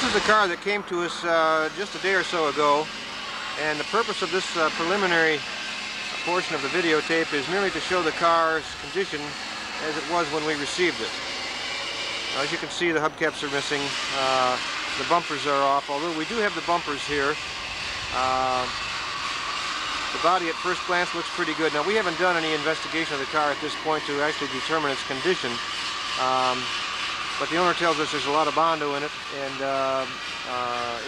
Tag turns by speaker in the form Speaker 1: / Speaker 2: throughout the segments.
Speaker 1: This is the car that came to us just a day or so ago, and the purpose of this preliminary portion of the videotape is merely to show the car's condition as it was when we received it. As you can see, the hubcaps are missing, the bumpers are off, although we do have the bumpers here. The body at first glance looks pretty good. Now, we haven't done any investigation of the car at this point to actually determine its condition, but the owner tells us there's a lot of Bondo in it, and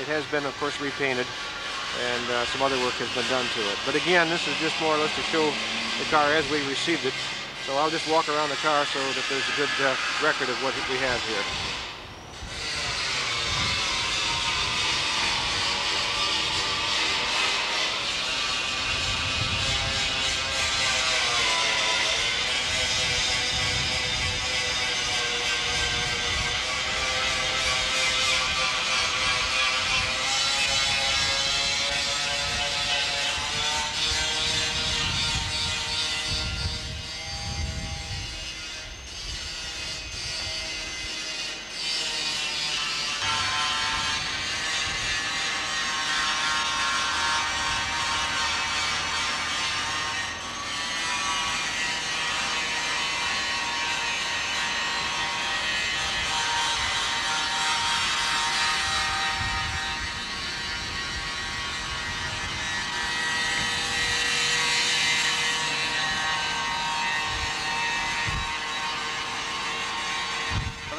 Speaker 1: it has been, of course, repainted, and some other work has been done to it. But again, this is just more or less to show the car as we received it. So I'll just walk around the car so that there's a good record of what we have here.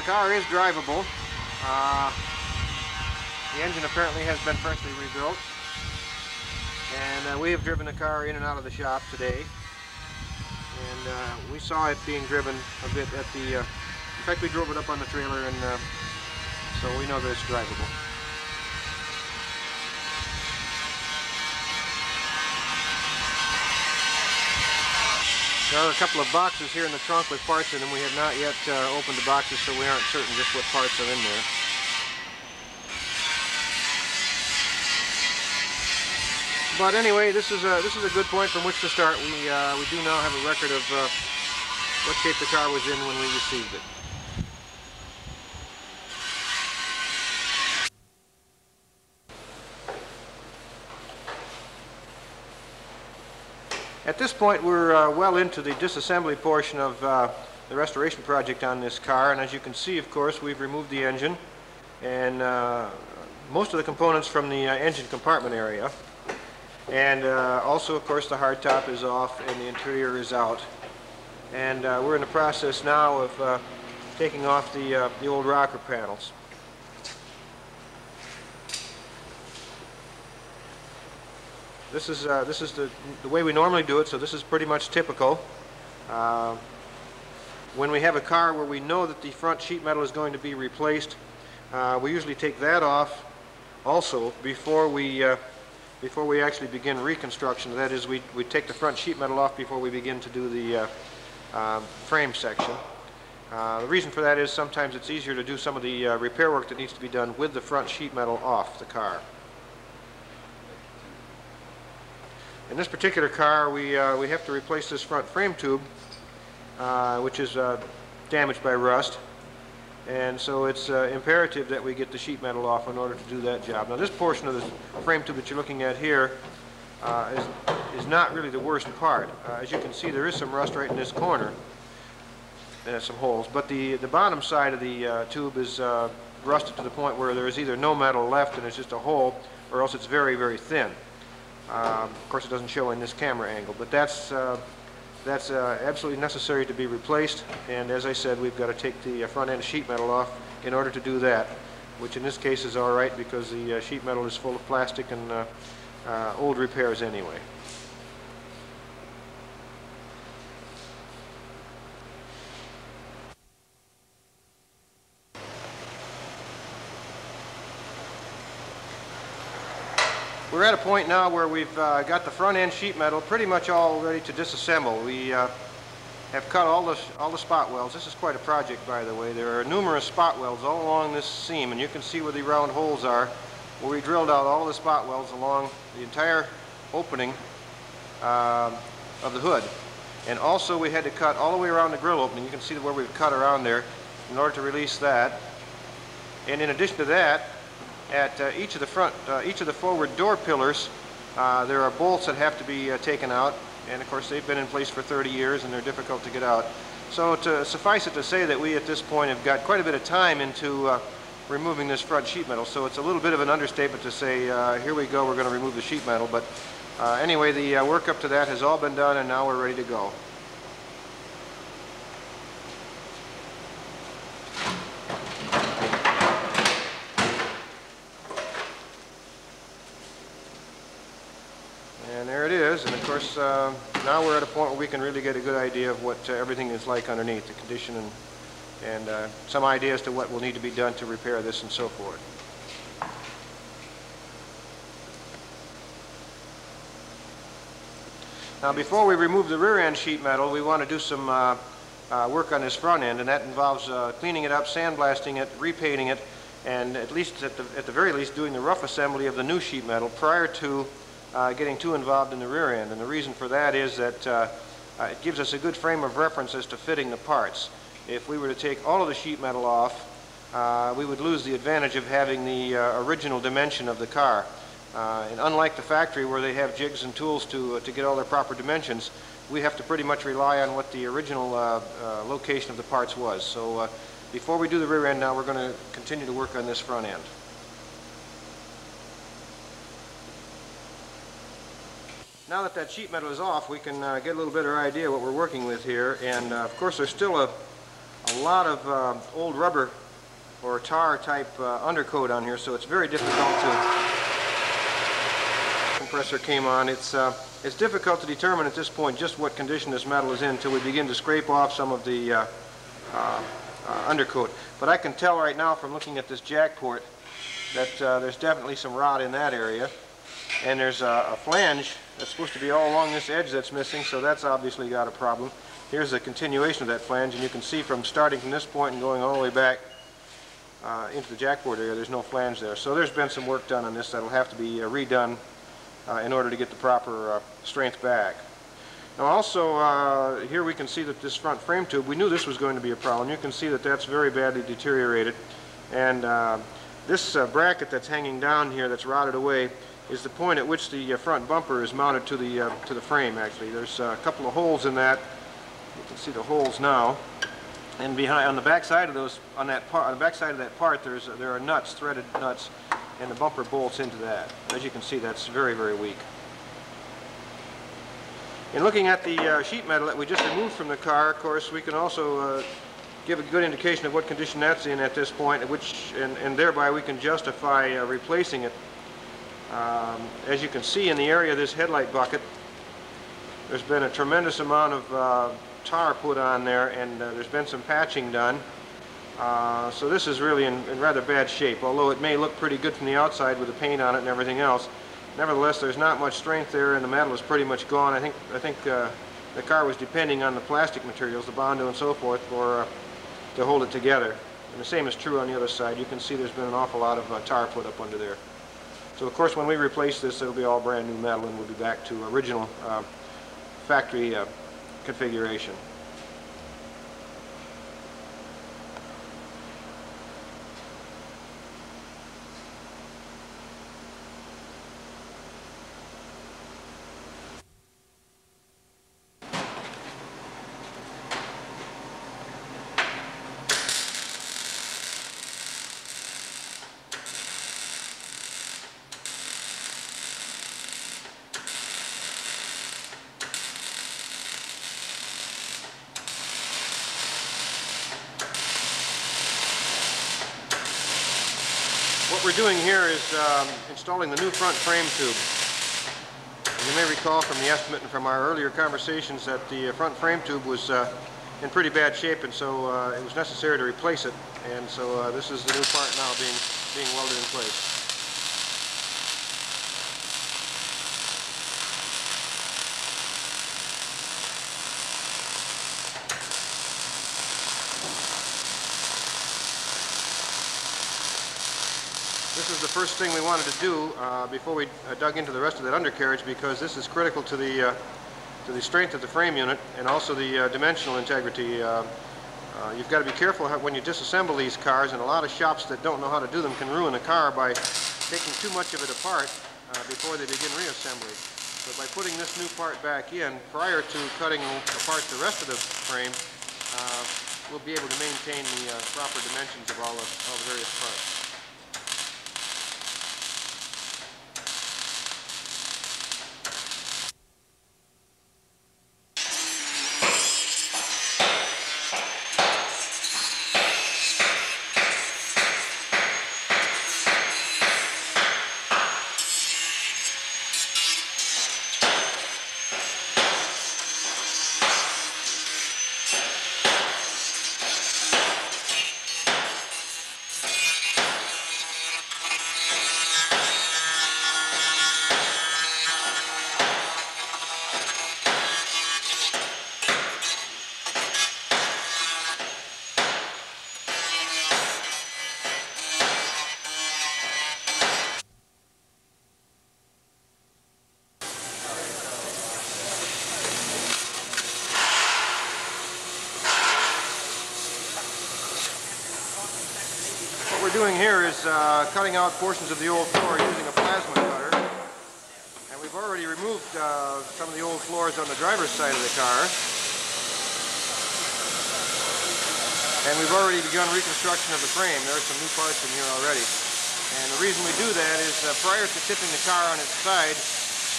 Speaker 1: The car is drivable. The engine apparently has been freshly rebuilt, and we have driven the car in and out of the shop today, and we saw it being driven a bit at the in fact, we drove it up on the trailer, and so we know that it's drivable. There are a couple of boxes here in the trunk with parts in them. We have not yet opened the boxes, so we aren't certain just what parts are in there. But anyway, this is a good point from which to start. We do now have a record of what shape the car was in when we received it. At this point, we're well into the disassembly portion of the restoration project on this car, and as you can see, of course, we've removed the engine and most of the components from the engine compartment area, and also, of course, the hardtop is off and the interior is out, and we're in the process now of taking off the old rocker panels. This is the way we normally do it, so this is pretty much typical. When we have a car where we know that the front sheet metal is going to be replaced, we usually take that off also before we actually begin reconstruction. That is, we take the front sheet metal off before we begin to do the frame section. The reason for that is sometimes it's easier to do some of the repair work that needs to be done with the front sheet metal off the car. In this particular car, we have to replace this front frame tube, which is damaged by rust, and so it's imperative that we get the sheet metal off in order to do that job. Now, this portion of the frame tube that you're looking at here is not really the worst part. As you can see, there is some rust right in this corner, and some holes, but the bottom side of the tube is rusted to the point where there is either no metal left and it's just a hole, or else it's very, very thin. Of course, it doesn't show in this camera angle, but that's absolutely necessary to be replaced, and as I said, we've got to take the front end sheet metal off in order to do that, which in this case is all right because the sheet metal is full of plastic and old repairs anyway. We're at a point now where we've got the front end sheet metal pretty much all ready to disassemble. We have cut all the spot welds. This is quite a project, by the way. There are numerous spot welds all along this seam, and you can see where the round holes are, where we drilled out all the spot welds along the entire opening of the hood. And also we had to cut all the way around the grill opening. You can see where we've cut around there in order to release that. And in addition to that, at each of the forward door pillars, there are bolts that have to be taken out, and of course they've been in place for 30 years and they're difficult to get out. So to suffice it to say that we at this point have got quite a bit of time into removing this front sheet metal, so it's a little bit of an understatement to say here we go, we're going to remove the sheet metal, but anyway, the work up to that has all been done and now we're ready to go. And there it is, and of course now we're at a point where we can really get a good idea of what everything is like underneath, the condition, and some idea as to what will need to be done to repair this and so forth. Now before we remove the rear end sheet metal, we want to do some work on this front end, and that involves cleaning it up, sandblasting it, repainting it, and at the very least doing the rough assembly of the new sheet metal prior to getting too involved in the rear end. And the reason for that is that it gives us a good frame of reference as to fitting the parts. If we were to take all of the sheet metal off, we would lose the advantage of having the original dimension of the car. And unlike the factory where they have jigs and tools to get all their proper dimensions, we have to pretty much rely on what the original location of the parts was. So before we do the rear end now, we're going to continue to work on this front end. Now that that sheet metal is off, we can get a little better idea what we're working with here. And of course there's still a lot of old rubber or tar type undercoat on here, so it's very difficult to... Compressor came on. It's difficult to determine at this point just what condition this metal is in until we begin to scrape off some of the undercoat. But I can tell right now from looking at this jack port that there's definitely some rot in that area. And there's a flange that's supposed to be all along this edge that's missing, so that's obviously got a problem. Here's a continuation of that flange, and you can see from starting from this point and going all the way back into the jackport area, there's no flange there. So there's been some work done on this that'll have to be redone in order to get the proper strength back. Now also here we can see that this front frame tube, we knew this was going to be a problem. You can see that that's very badly deteriorated, and this bracket that's hanging down here that's rotted away is the point at which the front bumper is mounted to the frame. Actually, there's a couple of holes in that. You can see the holes now, and behind on the back side of those, on the back side of that part, there are nuts, threaded nuts, and the bumper bolts into that. As you can see, that's very, very weak. In looking at the sheet metal that we just removed from the car, of course, we can also give a good indication of what condition that's in at this point, and thereby we can justify replacing it. As you can see in the area of this headlight bucket, there's been a tremendous amount of tar put on there, and there's been some patching done. So this is really in rather bad shape, although it may look pretty good from the outside with the paint on it and everything else. Nevertheless, there's not much strength there, and the metal is pretty much gone. I think the car was depending on the plastic materials, the Bondo and so forth, to hold it together. And the same is true on the other side. You can see there's been an awful lot of tar put up under there. So of course when we replace this, it'll be all brand new metal and we'll be back to original factory configuration. What we're doing here is installing the new front frame tube. And you may recall from the estimate and from our earlier conversations that the front frame tube was in pretty bad shape, and so it was necessary to replace it. And so this is the new part now being welded in place. This is the first thing we wanted to do before we dug into the rest of that undercarriage, because this is critical to the strength of the frame unit and also the dimensional integrity You've got to be careful when you disassemble these cars, and a lot of shops that don't know how to do them can ruin a car by taking too much of it apart before they begin reassembly. So by putting this new part back in, prior to cutting apart the rest of the frame, we'll be able to maintain the proper dimensions of all the various parts. What we're doing here is cutting out portions of the old floor using a plasma cutter. And we've already removed some of the old floors on the driver's side of the car. And we've already begun reconstruction of the frame. There are some new parts in here already. And the reason we do that is prior to tipping the car on its side,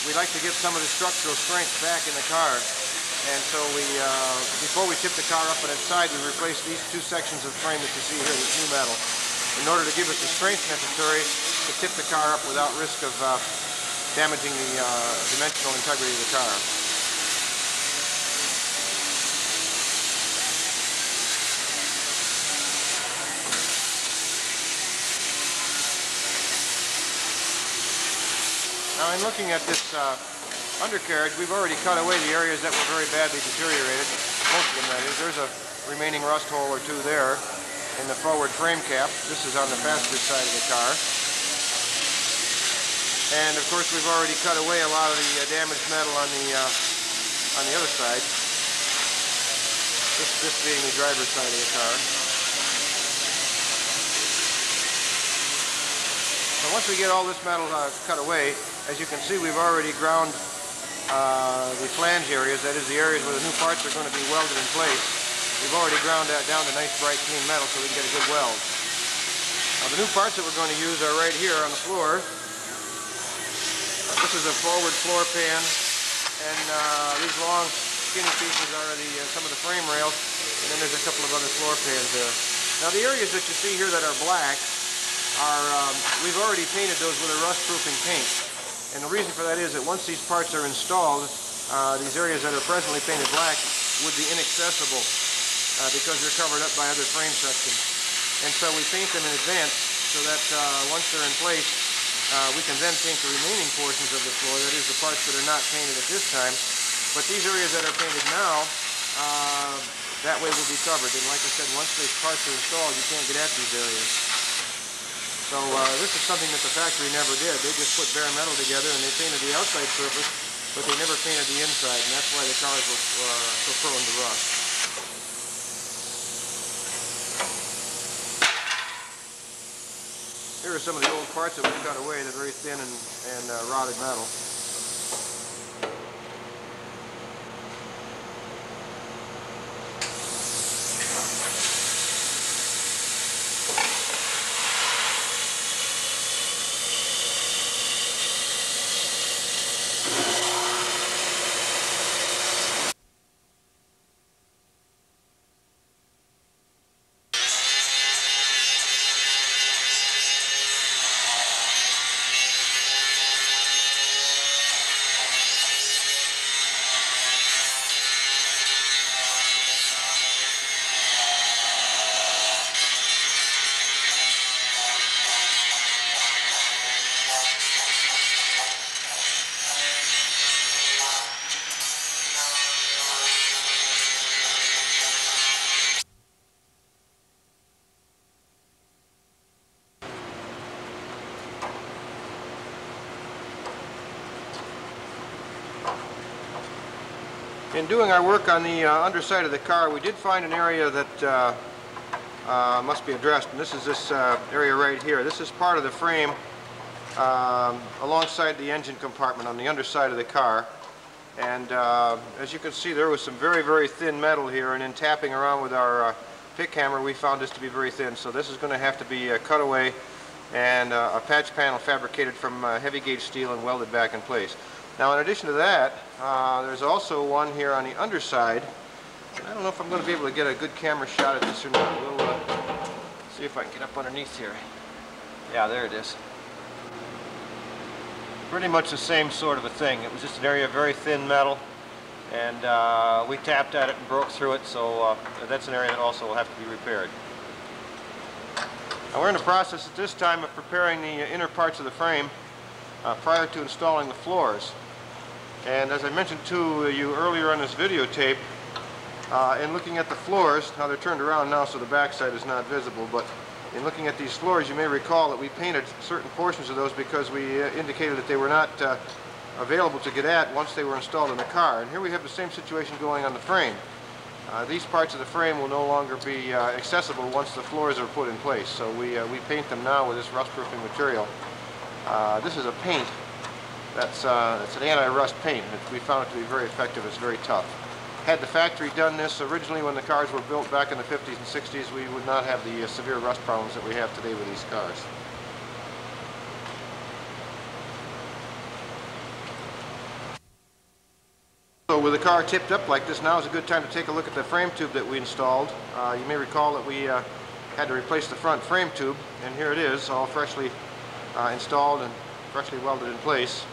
Speaker 1: we like to get some of the structural strength back in the car. And so before we tip the car up on its side, we replace these two sections of frame that you see here, this new metal, in order to give us the strength necessary to tip the car up without risk of damaging the dimensional integrity of the car. Now, in looking at this undercarriage, we've already cut away the areas that were very badly deteriorated. Most of them, that is. There's a remaining rust hole or two there in the forward frame cap. This is on the passenger side of the car. And of course, we've already cut away a lot of the damaged metal on the other side. This being the driver's side of the car. So once we get all this metal cut away, as you can see, we've already ground the flange areas, that is the areas where the new parts are going to be welded in place. We've already ground that down to nice, bright, clean metal so we can get a good weld. Now, the new parts that we're going to use are right here on the floor. This is a forward floor pan, and these long, skinny pieces are some of the frame rails, and then there's a couple of other floor pans there. Now, the areas that you see here that are black are, we've already painted those with a rust-proofing paint. And the reason for that is that once these parts are installed, these areas that are presently painted black would be inaccessible because they're covered up by other frame sections. And so we paint them in advance so that once they're in place, we can then paint the remaining portions of the floor, that is the parts that are not painted at this time. But these areas that are painted now, that way will be covered. And like I said, once these parts are installed, you can't get at these areas. So this is something that the factory never did. They just put bare metal together and they painted the outside surface, but they never painted the inside, and that's why the cars were so prone to rust. Here are some of the old parts that we cut away, the very thin and rotted metal. In doing our work on the underside of the car, we did find an area that must be addressed, and this is this area right here. This is part of the frame alongside the engine compartment on the underside of the car. And as you can see, there was some very, very thin metal here, and in tapping around with our pick hammer, we found this to be very thin. So this is going to have to be cut away and a patch panel fabricated from heavy gauge steel and welded back in place. Now, in addition to that, there's also one here on the underside. I don't know if I'm going to be able to get a good camera shot at this or not. We'll see if I can get up underneath here. Yeah, there it is. Pretty much the same sort of a thing. It was just an area of very thin metal, and we tapped at it and broke through it, so that's an area that also will have to be repaired. Now, we're in the process at this time of preparing the inner parts of the frame prior to installing the floors. And as I mentioned to you earlier on this videotape, in looking at the floors, now they're turned around now so the backside is not visible, but in looking at these floors, you may recall that we painted certain portions of those because we indicated that they were not available to get at once they were installed in the car. And here we have the same situation going on the frame. These parts of the frame will no longer be accessible once the floors are put in place. So we paint them now with this rust-proofing material. This is a paint that's an anti-rust paint. We found it to be very effective. It's very tough. Had the factory done this originally when the cars were built back in the 50s and 60s, we would not have the severe rust problems that we have today with these cars. So with the car tipped up like this, now is a good time to take a look at the frame tube that we installed. You may recall that we had to replace the front frame tube, and here it is, all freshly installed and freshly welded in place.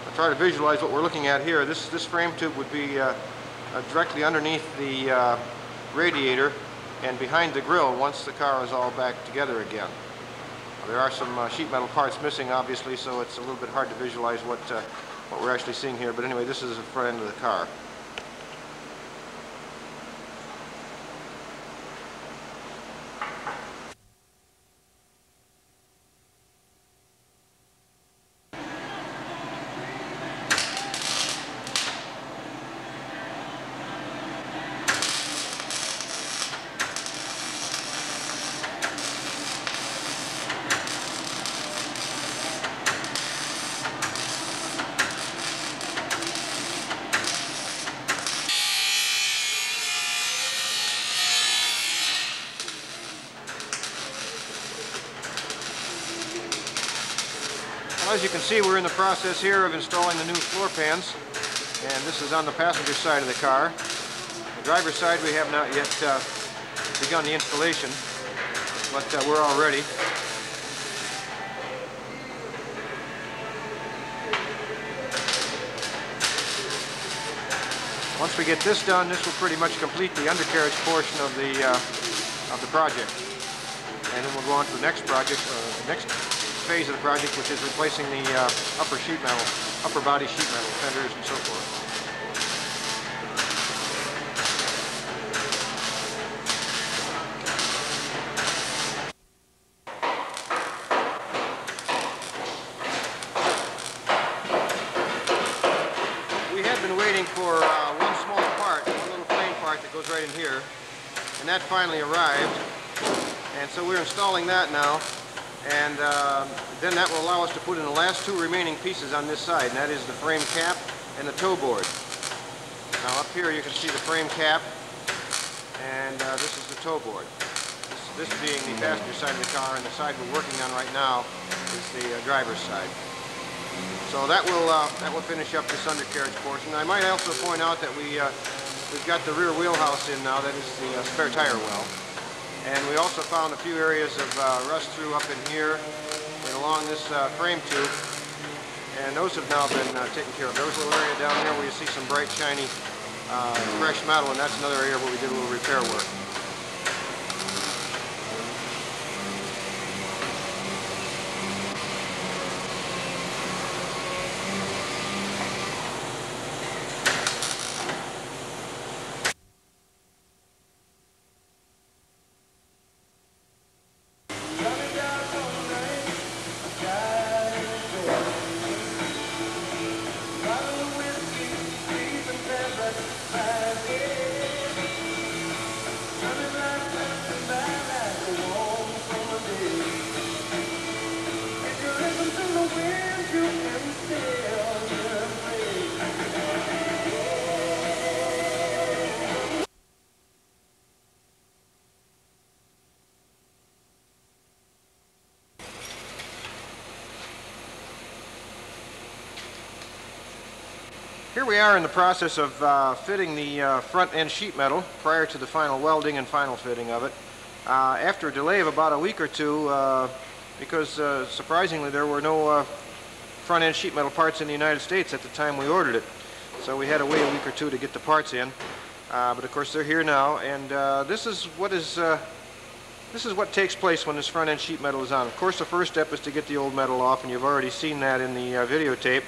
Speaker 1: I'll try to visualize what we're looking at here. This frame tube would be directly underneath the radiator and behind the grille once the car is all back together again. There are some sheet metal parts missing, obviously, so it's a little bit hard to visualize what we're actually seeing here. But anyway, this is the front end of the car. Well, as you can see, we're in the process here of installing the new floor pans, and this is on the passenger side of the car. The driver's side, we have not yet begun the installation, but we're all ready. Once we get this done, this will pretty much complete the undercarriage portion of the project, and then we'll go on to the next project, the next phase of the project, which is replacing the upper body sheet metal, fenders and so forth. We had been waiting for one small part, one little frame part that goes right in here, and that finally arrived, and so we're installing that now. And then that will allow us to put in the last two remaining pieces on this side, and that is the frame cap and the toe board. Now up here you can see the frame cap, and this is the toe board. This being the passenger side of the car, and the side we're working on right now is the driver's side. So that will finish up this undercarriage portion. I might also point out that we've got the rear wheelhouse in now. That is the spare tire well. And we also found a few areas of rust through up in here and along this frame tube, and those have now been taken care of. There was a little area down there where you see some bright, shiny, fresh metal, and that's another area where we did a little repair work. Here we are in the process of fitting the front end sheet metal prior to the final welding and final fitting of it. After a delay of about a week or two, because surprisingly there were no front end sheet metal parts in the United States at the time we ordered it. So we had to wait a week or two to get the parts in. But of course they're here now, and this is what takes place when this front end sheet metal is on. Of course the first step is to get the old metal off, and you've already seen that in the videotape.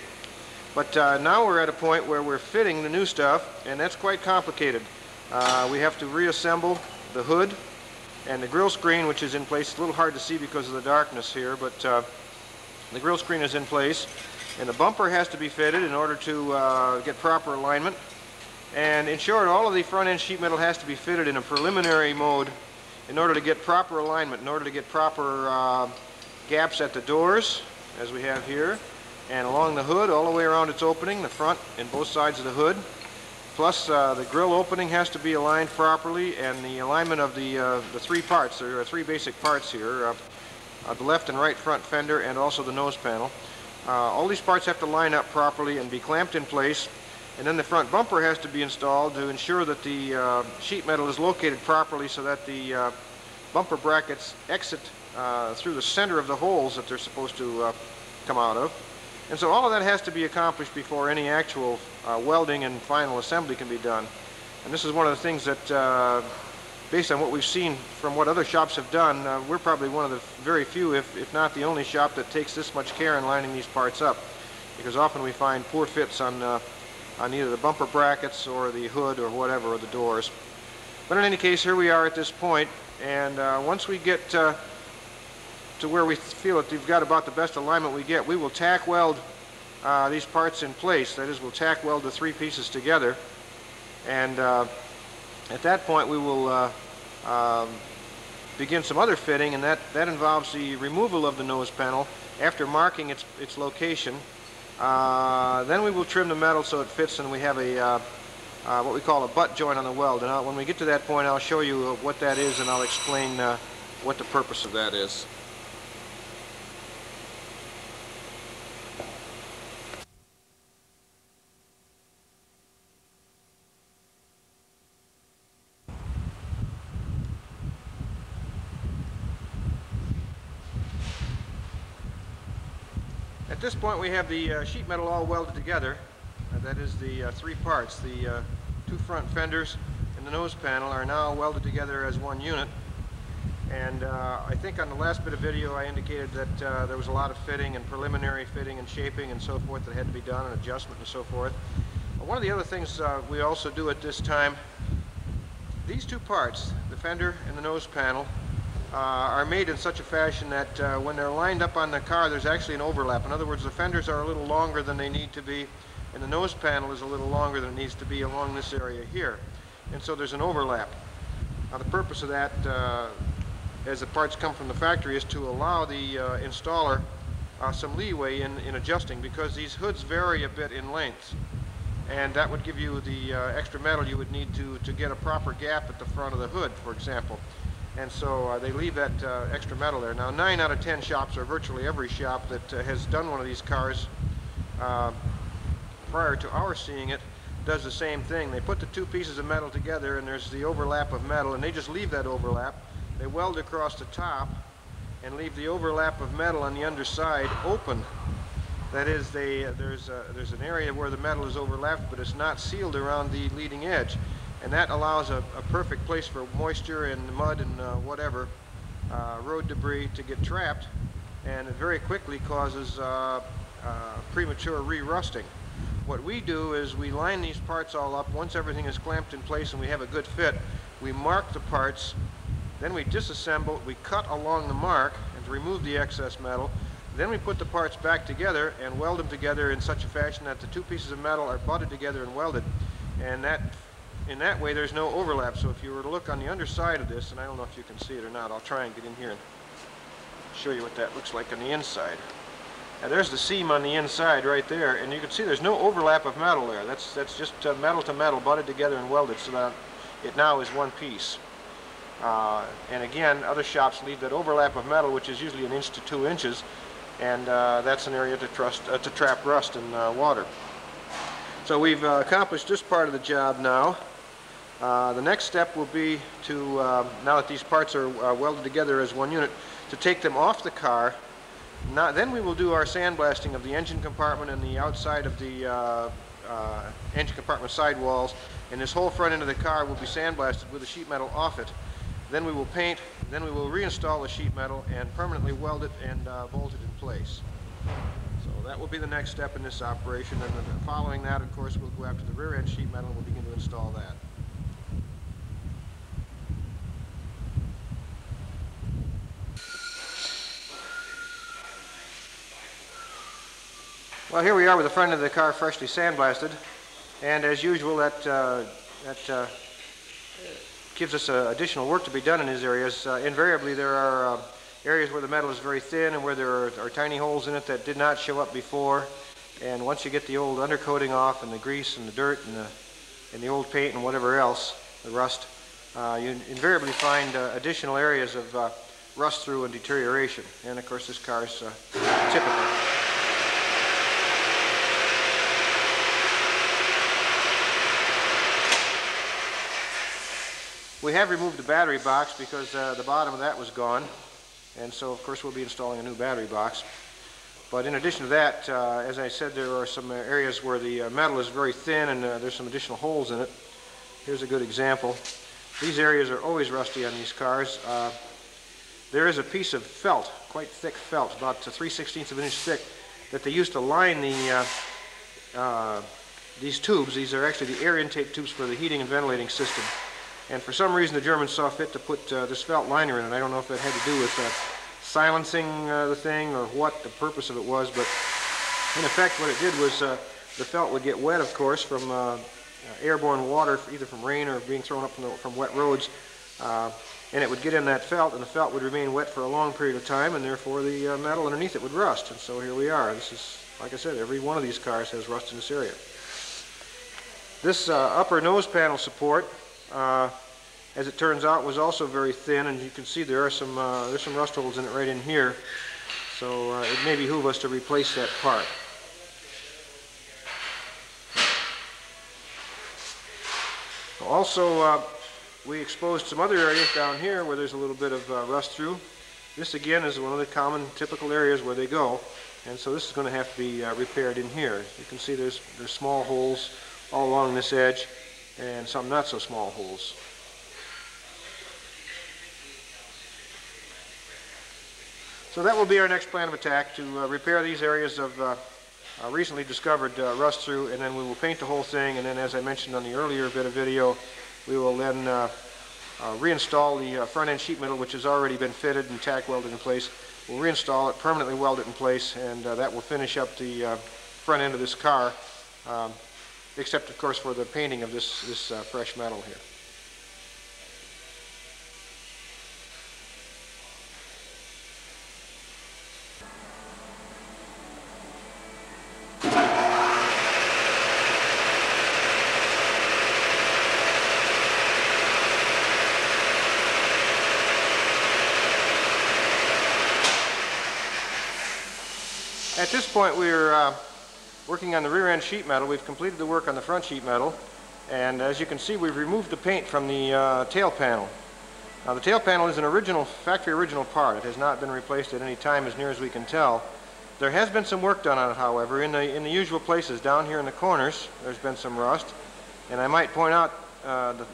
Speaker 1: But now we're at a point where we're fitting the new stuff, and that's quite complicated. We have to reassemble the hood and the grill screen, which is in place. It's a little hard to see because of the darkness here, but the grill screen is in place, and the bumper has to be fitted in order to get proper alignment. And in short, all of the front end sheet metal has to be fitted in a preliminary mode in order to get proper alignment, in order to get proper gaps at the doors, as we have here, and along the hood all the way around its opening, the front and both sides of the hood. Plus the grill opening has to be aligned properly, and the alignment of the three parts. There are three basic parts here, the left and right front fender and also the nose panel. All these parts have to line up properly and be clamped in place, and then the front bumper has to be installed to ensure that the sheet metal is located properly so that the bumper brackets exit through the center of the holes that they're supposed to come out of. And so all of that has to be accomplished before any actual welding and final assembly can be done. And this is one of the things that, based on what we've seen from what other shops have done, we're probably one of the very few, if not the only shop that takes this much care in lining these parts up. Because often we find poor fits on either the bumper brackets or the hood or whatever, or the doors. But in any case, here we are at this point, and once we get to where we feel that we've got about the best alignment we get, we will tack weld these parts in place. That is, we'll tack weld the three pieces together, and at that point we will begin some other fitting, and that involves the removal of the nose panel after marking its location. Then we will trim the metal so it fits, and we have a what we call a butt joint on the weld. And when we get to that point, I'll show you what that is, and I'll explain what the purpose of that is. At this point we have the sheet metal all welded together. That is, the three parts. The two front fenders and the nose panel are now welded together as one unit. And I think on the last bit of video I indicated that there was a lot of fitting and preliminary fitting and shaping and so forth that had to be done, and adjustment and so forth. One of the other things we also do at this time, these two parts, the fender and the nose panel, are made in such a fashion that when they're lined up on the car, there's actually an overlap. In other words, the fenders are a little longer than they need to be, and the nose panel is a little longer than it needs to be along this area here. And so there's an overlap. Now the purpose of that, as the parts come from the factory, is to allow the installer some leeway in adjusting, because these hoods vary a bit in length. And that would give you the extra metal you would need to get a proper gap at the front of the hood, for example. And so they leave that extra metal there. Now 9 out of 10 shops, or virtually every shop that has done one of these cars prior to our seeing it, does the same thing. They put the two pieces of metal together, and there's the overlap of metal, and they just leave that overlap. They weld across the top and leave the overlap of metal on the underside open. That is, there's an area where the metal is overlapped, but it's not sealed around the leading edge. And that allows a perfect place for moisture and mud and whatever, road debris to get trapped, and it very quickly causes premature re-rusting. What we do is we line these parts all up. Once everything is clamped in place and we have a good fit, we mark the parts, then we disassemble, we cut along the mark and remove the excess metal, then we put the parts back together and weld them together in such a fashion that the two pieces of metal are butted together and welded. And in that way there's no overlap. So if you were to look on the underside of this, and I don't know if you can see it or not, I'll try and get in here and show you what that looks like on the inside. And there's the seam on the inside right there, and you can see there's no overlap of metal there. That's just metal to metal butted together and welded so that it now is one piece. And again, other shops leave that overlap of metal, which is usually 1 inch to 2 inches, and that's an area to trap rust in water. So we've accomplished this part of the job now. The next step will be to, now that these parts are welded together as one unit, to take them off the car. Then we will do our sandblasting of the engine compartment and the outside of the engine compartment sidewalls, and this whole front end of the car will be sandblasted with the sheet metal off it. Then we will paint, then we will reinstall the sheet metal and permanently weld it and bolt it in place. So that will be the next step in this operation, and then following that, of course, we'll go after the rear end sheet metal and we'll begin to install that. Well, here we are with the front end of the car freshly sandblasted, and as usual that gives us additional work to be done in these areas. Invariably there are areas where the metal is very thin and where there are tiny holes in it that did not show up before, and once you get the old undercoating off and the grease and the dirt and the old paint and whatever else, the rust, you invariably find additional areas of rust through and deterioration, and of course this car is typical. We have removed the battery box because the bottom of that was gone, and so of course we'll be installing a new battery box. But in addition to that, as I said, there are some areas where the metal is very thin and there's some additional holes in it. Here's a good example. These areas are always rusty on these cars. There is a piece of felt, quite thick felt, about 3/16 of an inch thick, that they used to line these tubes. These are actually the air intake tubes for the heating and ventilating system. And for some reason the Germans saw fit to put this felt liner in it. I don't know if that had to do with silencing the thing or what the purpose of it was, but in effect what it did was the felt would get wet, of course, from airborne water, either from rain or being thrown up from wet roads, and it would get in that felt, and the felt would remain wet for a long period of time, and therefore the metal underneath it would rust. And so here we are. This is, like I said, every one of these cars has rust in this area. This upper nose panel support, as it turns out, was also very thin, and you can see there are some there's some rust holes in it right in here, so it may behoove us to replace that part. Also, we exposed some other areas down here where there's a little bit of rust through. This again is one of the common typical areas where they go, and so this is going to have to be repaired in here. You can see there's small holes all along this edge, and some not so small holes. So that will be our next plan of attack, to repair these areas of recently discovered rust through, and then we will paint the whole thing, and then, as I mentioned on the earlier bit of video, we will then reinstall the front end sheet metal, which has already been fitted and tack welded in place. We'll reinstall it, permanently weld it in place, and that will finish up the front end of this car, except of course for the painting of this fresh metal here. At this point we're working on the rear end sheet metal. We've completed the work on the front sheet metal, and as you can see we've removed the paint from the tail panel. Now the tail panel is an original, factory original part. It has not been replaced at any time as near as we can tell. There has been some work done on it, however. In the usual places, down here in the corners, there's been some rust, and I might point out,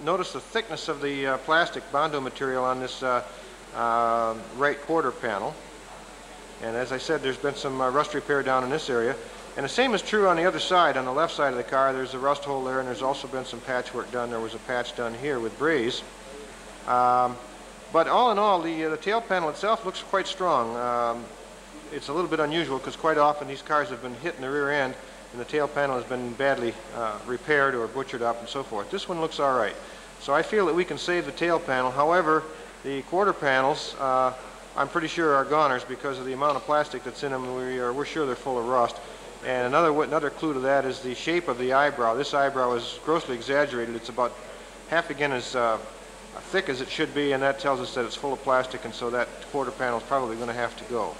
Speaker 1: notice the thickness of the plastic Bondo material on this right quarter panel. And as I said, there's been some rust repair down in this area. And the same is true on the other side, on the left side of the car. There's a rust hole there, and there's also been some patchwork done. There was a patch done here with braze. But all in all, the tail panel itself looks quite strong. It's a little bit unusual because quite often these cars have been hit in the rear end and the tail panel has been badly repaired or butchered up and so forth. This one looks all right. So I feel that we can save the tail panel. However, the quarter panels, I'm pretty sure are goners because of the amount of plastic that's in them. We're sure they're full of rust. And another clue to that is the shape of the eyebrow. This eyebrow is grossly exaggerated. It's about half again as thick as it should be, and that tells us that it's full of plastic, and so that quarter panel is probably going to have to go.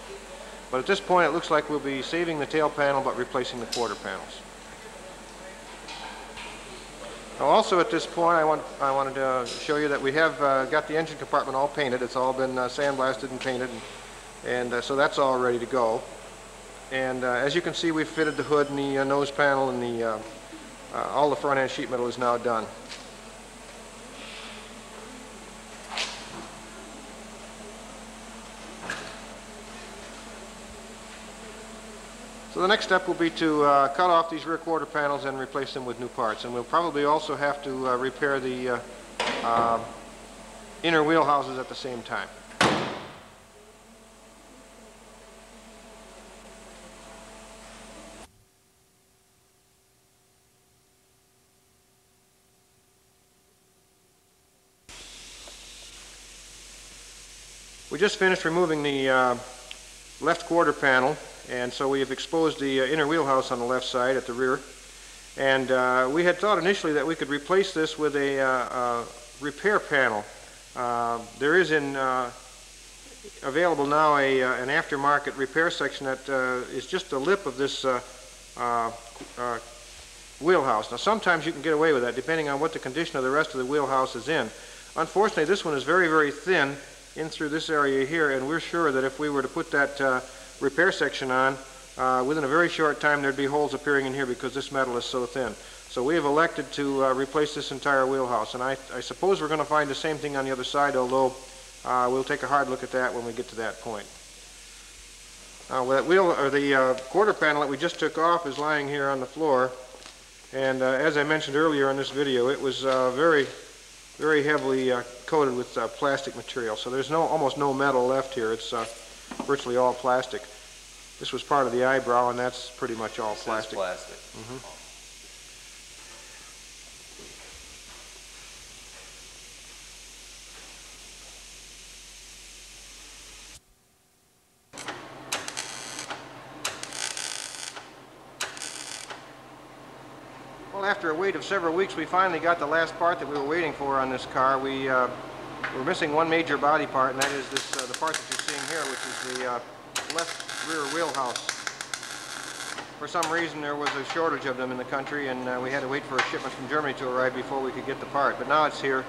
Speaker 1: But at this point it looks like we'll be saving the tail panel but replacing the quarter panels. Now also at this point I wanted to show you that we have got the engine compartment all painted. It's all been sandblasted and painted, and so that's all ready to go. And as you can see, we've fitted the hood and the nose panel, and all the front end sheet metal is now done. So the next step will be to cut off these rear quarter panels and replace them with new parts. And we'll probably also have to repair the inner wheel houses at the same time. We just finished removing the left quarter panel, and so we have exposed the inner wheelhouse on the left side at the rear. And we had thought initially that we could replace this with a repair panel. There is available now an aftermarket repair section that is just the lip of this wheelhouse. Now sometimes you can get away with that depending on what the condition of the rest of the wheelhouse is in. Unfortunately, this one is very, very thin in through this area here, and we're sure that if we were to put that repair section on, within a very short time there'd be holes appearing in here because this metal is so thin. So we have elected to replace this entire wheelhouse, and I suppose we're going to find the same thing on the other side, although we'll take a hard look at that when we get to that point. Now the quarter panel that we just took off is lying here on the floor, and as I mentioned earlier in this video, it was very heavily coated with plastic material. So there's almost no metal left here. It's virtually all plastic. This was part of the eyebrow, and that's pretty much all plastic.
Speaker 2: Plastic.
Speaker 1: Mm-hmm. Well, after a wait of several weeks, we finally got the last part that we were waiting for on this car. We're missing one major body part, and that is the part that you're seeing here, which is the left rear wheelhouse. For some reason, there was a shortage of them in the country, and we had to wait for a shipment from Germany to arrive before we could get the part. But now it's here,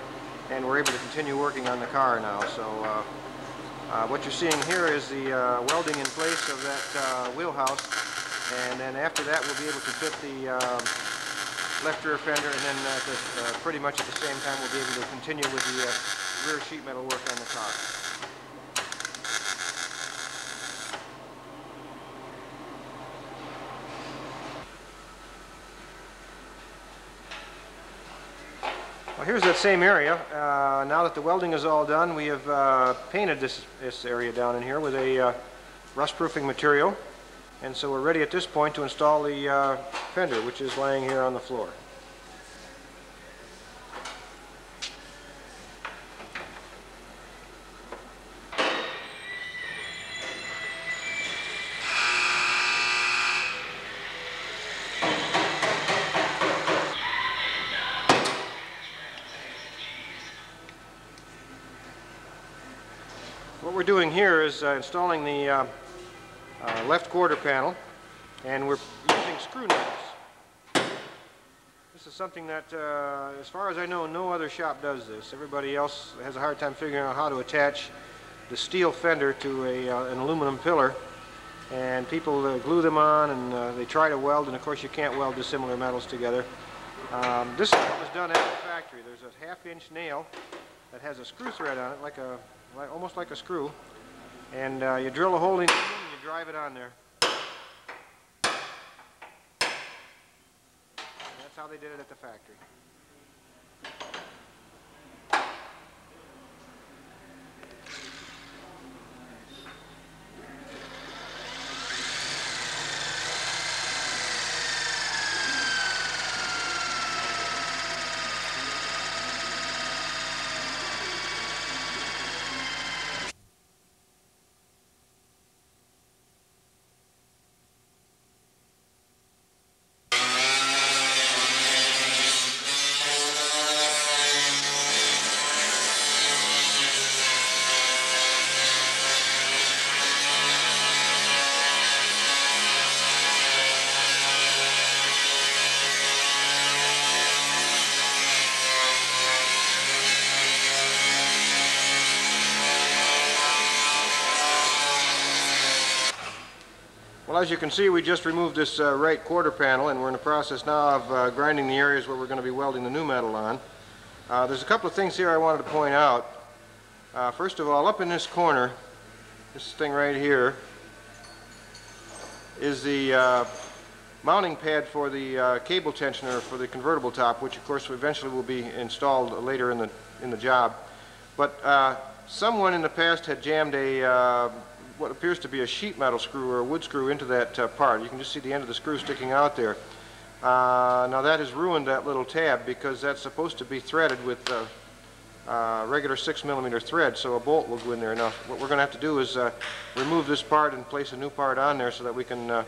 Speaker 1: and we're able to continue working on the car now. So what you're seeing here is the welding in place of that wheelhouse, and then after that we'll be able to fit the left rear fender, and then pretty much at the same time we'll be able to continue with the rear sheet metal work on the car. Well, here's that same area. Now that the welding is all done, we have painted this area down in here with a rust-proofing material. And so we're ready at this point to install the fender, which is laying here on the floor. What we're doing here is installing the left quarter panel, and we're using screw knives. This is something that, as far as I know, no other shop does this. Everybody else has a hard time figuring out how to attach the steel fender to an aluminum pillar, and people glue them on, and they try to weld, and of course you can't weld dissimilar metals together. This was done at the factory. There's a half-inch nail that has a screw thread on it, almost like a screw, and you drill a hole in it and you drive it on there. And that's how they did it at the factory. Well, as you can see, we just removed this right quarter panel, and we're in the process now of grinding the areas where we're going to be welding the new metal on. There's a couple of things here I wanted to point out. First of all, up in this corner, this thing right here, is the mounting pad for the cable tensioner for the convertible top, which of course eventually will be installed later in the job. But someone in the past had jammed a what appears to be a sheet metal screw or a wood screw into that part. You can just see the end of the screw sticking out there. Now that has ruined that little tab, because that's supposed to be threaded with regular 6mm thread, so a bolt will go in there. Now what we're going to have to do is remove this part and place a new part on there so that we can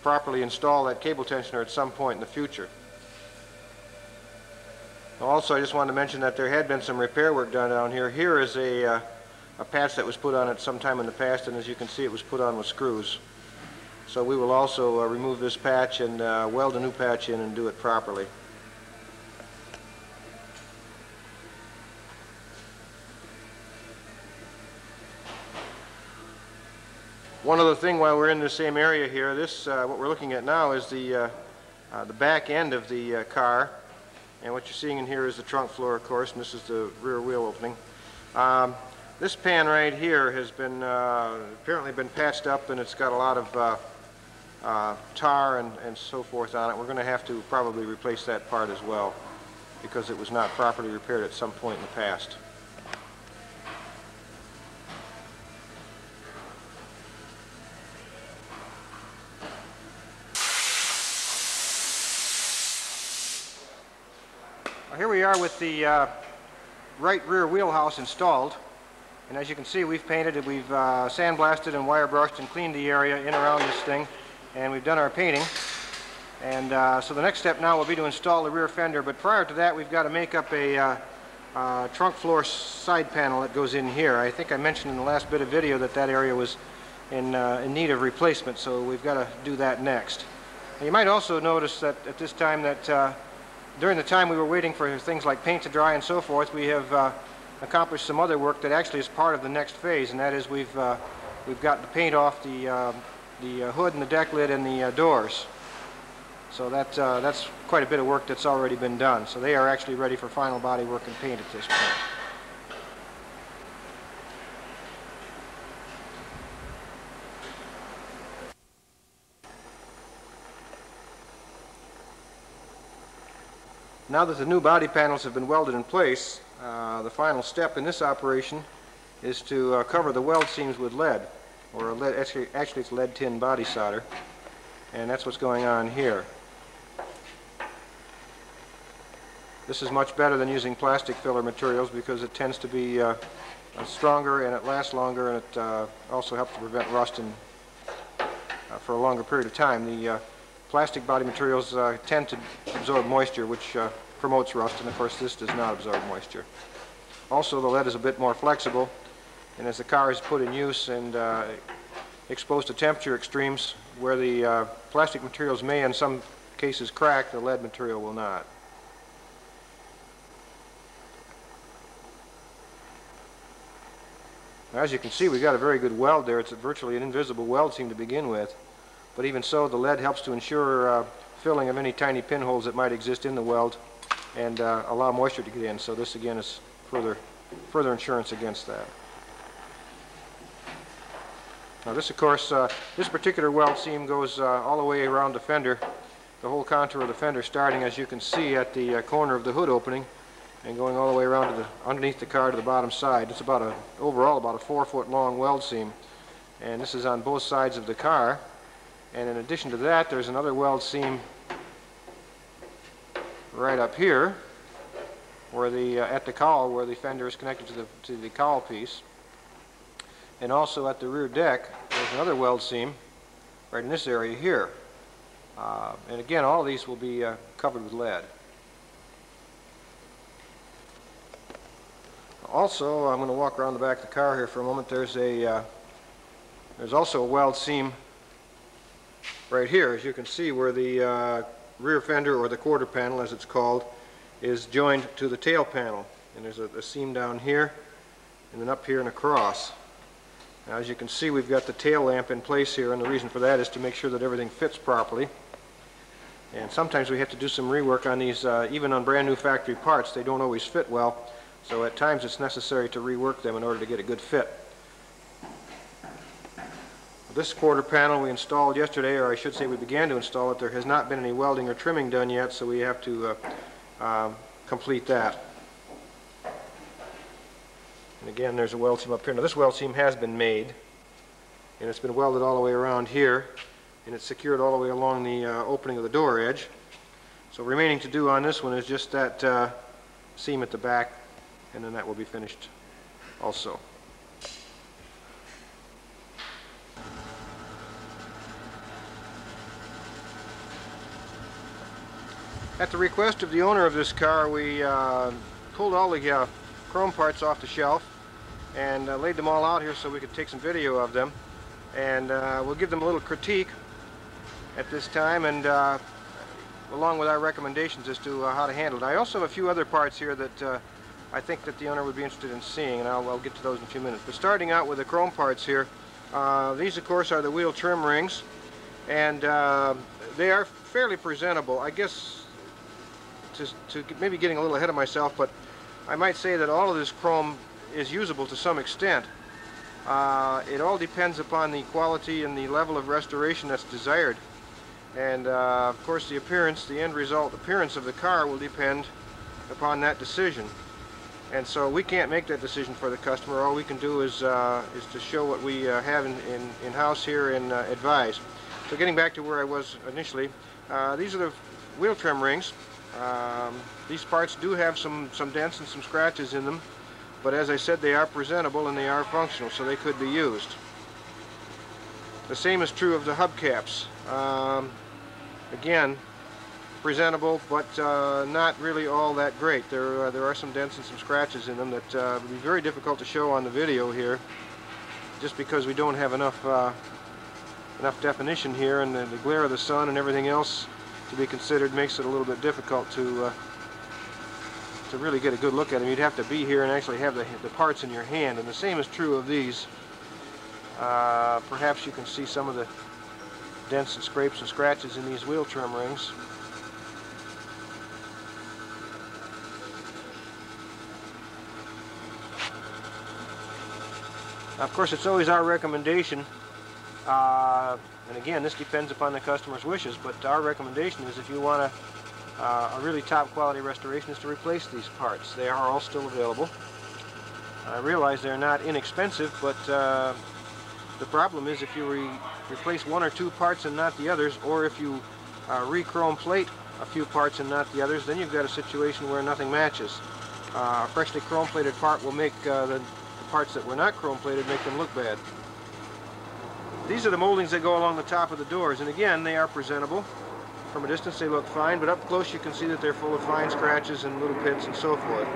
Speaker 1: properly install that cable tensioner at some point in the future. Also, I just wanted to mention that there had been some repair work done down here. Here is a patch that was put on it sometime in the past, and as you can see, it was put on with screws. So we will also remove this patch and weld a new patch in and do it properly. One other thing while we're in the same area here, this what we're looking at now is the back end of the car, and what you're seeing in here is the trunk floor, of course, and this is the rear wheel opening. This pan right here has been apparently been patched up, and it's got a lot of tar and so forth on it. We're going to have to probably replace that part as well, because it was not properly repaired at some point in the past. Well, here we are with the right rear wheelhouse installed. And as you can see, we've painted it, we've sandblasted and wire brushed and cleaned the area in around this thing, and we've done our painting. And so the next step now will be to install the rear fender, but prior to that we've got to make up a trunk floor side panel that goes in here. I think I mentioned in the last bit of video that that area was in need of replacement, so we've got to do that next. And you might also notice that at this time that during the time we were waiting for things like paint to dry and so forth, we have accomplished some other work that actually is part of the next phase, and that is we've got the paint off the hood and the deck lid and the doors. So that's quite a bit of work that's already been done. So they are actually ready for final body work and paint at this point. Now that the new body panels have been welded in place, the final step in this operation is to cover the weld seams with lead, or lead, actually it's lead tin body solder, and that's what's going on here. This is much better than using plastic filler materials because it tends to be stronger and it lasts longer, and it also helps to prevent rust for a longer period of time. The plastic body materials tend to absorb moisture, which promotes rust, and of course this does not absorb moisture. Also, the lead is a bit more flexible, and as the car is put in use and exposed to temperature extremes where the plastic materials may in some cases crack, the lead material will not. Now, as you can see, we've got a very good weld there. It's virtually an invisible weld seam to begin with, but even so, the lead helps to ensure filling of any tiny pinholes that might exist in the weld and allow moisture to get in. So this again is further insurance against that. Now this, of course, this particular weld seam goes all the way around the fender, the whole contour of the fender, starting, as you can see, at the corner of the hood opening and going all the way around to underneath the car to the bottom side. It's overall about a 4-foot long weld seam, and this is on both sides of the car. And in addition to that, there's another weld seam right up here, where at the cowl, where the fender is connected to the cowl piece. And also at the rear deck, there's another weld seam right in this area here. And again, all of these will be covered with lead. Also, I'm going to walk around the back of the car here for a moment. There's also a weld seam right here, as you can see, where the rear fender, or the quarter panel as it's called, is joined to the tail panel. And there's a seam down here and then up here and across. Now, as you can see, we've got the tail lamp in place here, and the reason for that is to make sure that everything fits properly. And sometimes we have to do some rework on these, even on brand new factory parts. They don't always fit well, so at times it's necessary to rework them in order to get a good fit. This quarter panel we installed yesterday, or I should say we began to install it. There has not been any welding or trimming done yet, so we have to complete that. And again, there's a weld seam up here. Now, this weld seam has been made, and it's been welded all the way around here, and it's secured all the way along the opening of the door edge. So remaining to do on this one is just that seam at the back, and then that will be finished also. At the request of the owner of this car, we pulled all the chrome parts off the shelf and laid them all out here so we could take some video of them, and we'll give them a little critique at this time, and along with our recommendations as to how to handle it. I also have a few other parts here that I think that the owner would be interested in seeing, and I'll get to those in a few minutes. But starting out with the chrome parts here, these of course are the wheel trim rings, and they are fairly presentable. I guess to maybe getting a little ahead of myself, but I might say that all of this chrome is usable to some extent. It all depends upon the quality and the level of restoration that's desired, and of course the appearance, the end result appearance of the car will depend upon that decision. And so we can't make that decision for the customer. All we can do is to show what we have in-house here and advise. So getting back to where I was initially, these are the wheel trim rings. These parts do have some dents and some scratches in them, but as I said, they are presentable and they are functional, so they could be used. The same is true of the hubcaps. Again, presentable, but not really all that great. There are some dents and some scratches in them that would be very difficult to show on the video here, just because we don't have enough definition here, and the glare of the sun and everything else to be considered makes it a little bit difficult to really get a good look at them. You'd have to be here and actually have the parts in your hand, and the same is true of these. Perhaps you can see some of the dents and scrapes and scratches in these wheel trim rings. Now, of course, it's always our recommendation, and again, this depends upon the customer's wishes, but our recommendation is if you want a really top quality restoration is to replace these parts. They are all still available. I realize they're not inexpensive, but the problem is if you replace one or two parts and not the others, or if you re-chrome plate a few parts and not the others, then you've got a situation where nothing matches. A freshly chrome plated part will make the parts that were not chrome plated make them look bad. These are the moldings that go along the top of the doors, and again, they are presentable. From a distance they look fine, but up close you can see that they're full of fine scratches and little pits and so forth.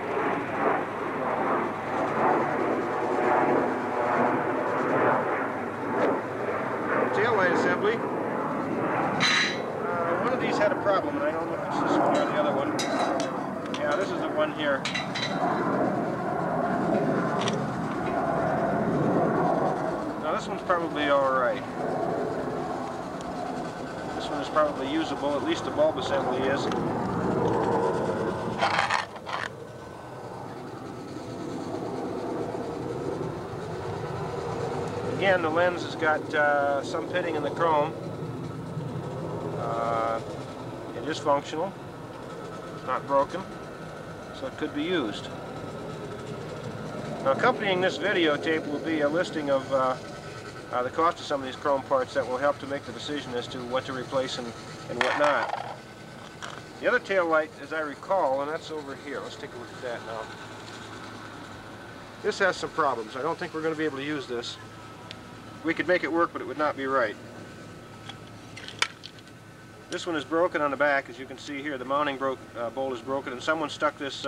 Speaker 1: Tail light assembly. One of these had a problem, and I don't know if it's this one or the other one. Yeah, this is the one here. This one's probably alright. This one is probably usable, at least the bulb assembly is. Again, the lens has got some pitting in the chrome. It is functional. It's not broken, so it could be used. Now, accompanying this videotape will be a listing of the cost of some of these chrome parts that will help to make the decision as to what to replace and what not. The other tail light, as I recall, and that's over here. Let's take a look at that now. This has some problems. I don't think we're going to be able to use this. We could make it work, but it would not be right. This one is broken on the back, as you can see here. The mounting bolt is broken, and someone stuck this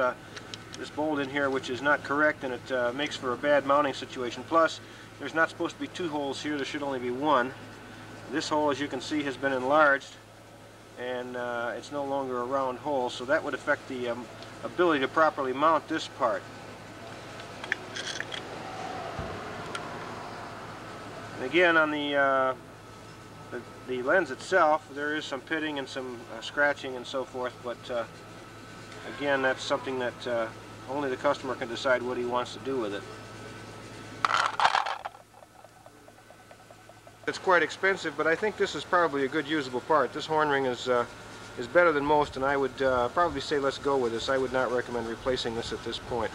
Speaker 1: this bolt in here, which is not correct, and it makes for a bad mounting situation. Plus, there's not supposed to be two holes here. There should only be one. This hole, as you can see, has been enlarged, and it's no longer a round hole, so that would affect the ability to properly mount this part. And again, on the lens itself, there is some pitting and some scratching and so forth, but again, that's something that only the customer can decide what he wants to do with it. It's quite expensive, but I think this is probably a good usable part. This horn ring is better than most, and I would probably say let's go with this. I would not recommend replacing this at this point.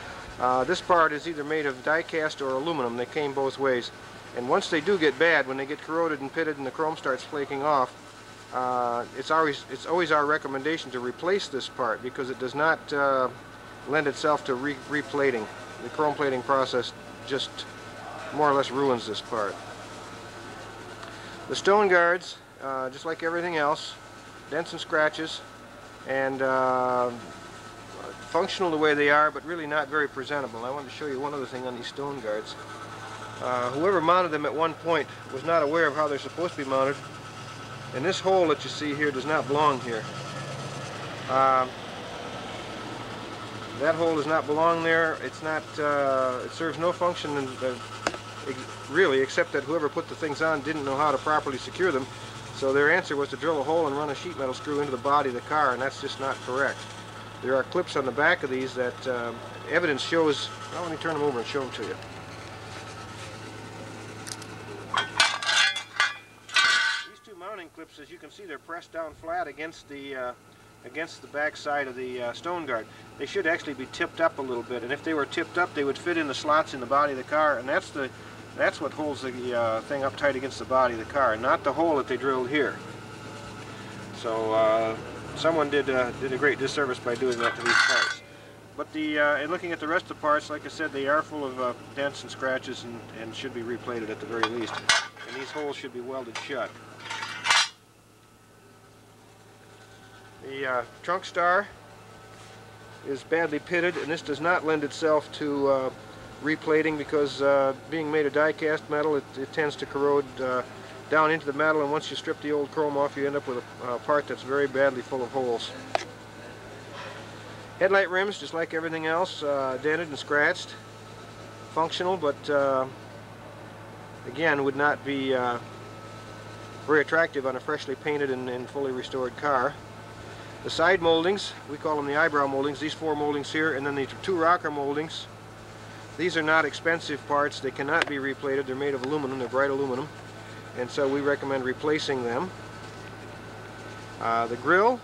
Speaker 1: This part is either made of die-cast or aluminum. They came both ways. And once they do get bad, when they get corroded and pitted and the chrome starts flaking off, it's always our recommendation to replace this part because it does not lend itself to replating. The chrome plating process just more or less ruins this part. The stone guards, just like everything else, dents and scratches, and functional the way they are, but really not very presentable. I wanted to show you one other thing on these stone guards. Whoever mounted them at one point was not aware of how they're supposed to be mounted, and this hole that you see here does not belong here. That hole does not belong there. It's not. It serves no function really, except that whoever put the things on didn't know how to properly secure them. So their answer was to drill a hole and run a sheet metal screw into the body of the car, and that's just not correct. There are clips on the back of these that evidence shows. Well, let me turn them over and show them to you. These two mounting clips, as you can see, they're pressed down flat against the back side of the stone guard. They should actually be tipped up a little bit, and if they were tipped up, they would fit in the slots in the body of the car, and that's what holds the thing up tight against the body of the car, not the hole that they drilled here. So someone did a great disservice by doing that to these parts. But in looking at the rest of the parts, like I said, they are full of dents and scratches and should be replated at the very least. And these holes should be welded shut. The trunk star is badly pitted, and this does not lend itself to replating because being made of die-cast metal, it tends to corrode down into the metal, and once you strip the old chrome off, you end up with a part that's very badly full of holes. Headlight rims, just like everything else, dented and scratched. Functional, but again, would not be very attractive on a freshly painted and fully restored car. The side moldings, we call them the eyebrow moldings, these four moldings here, and then the two rocker moldings. These are not expensive parts. They cannot be replated. They're made of aluminum. They're bright aluminum. And so we recommend replacing them. The grill,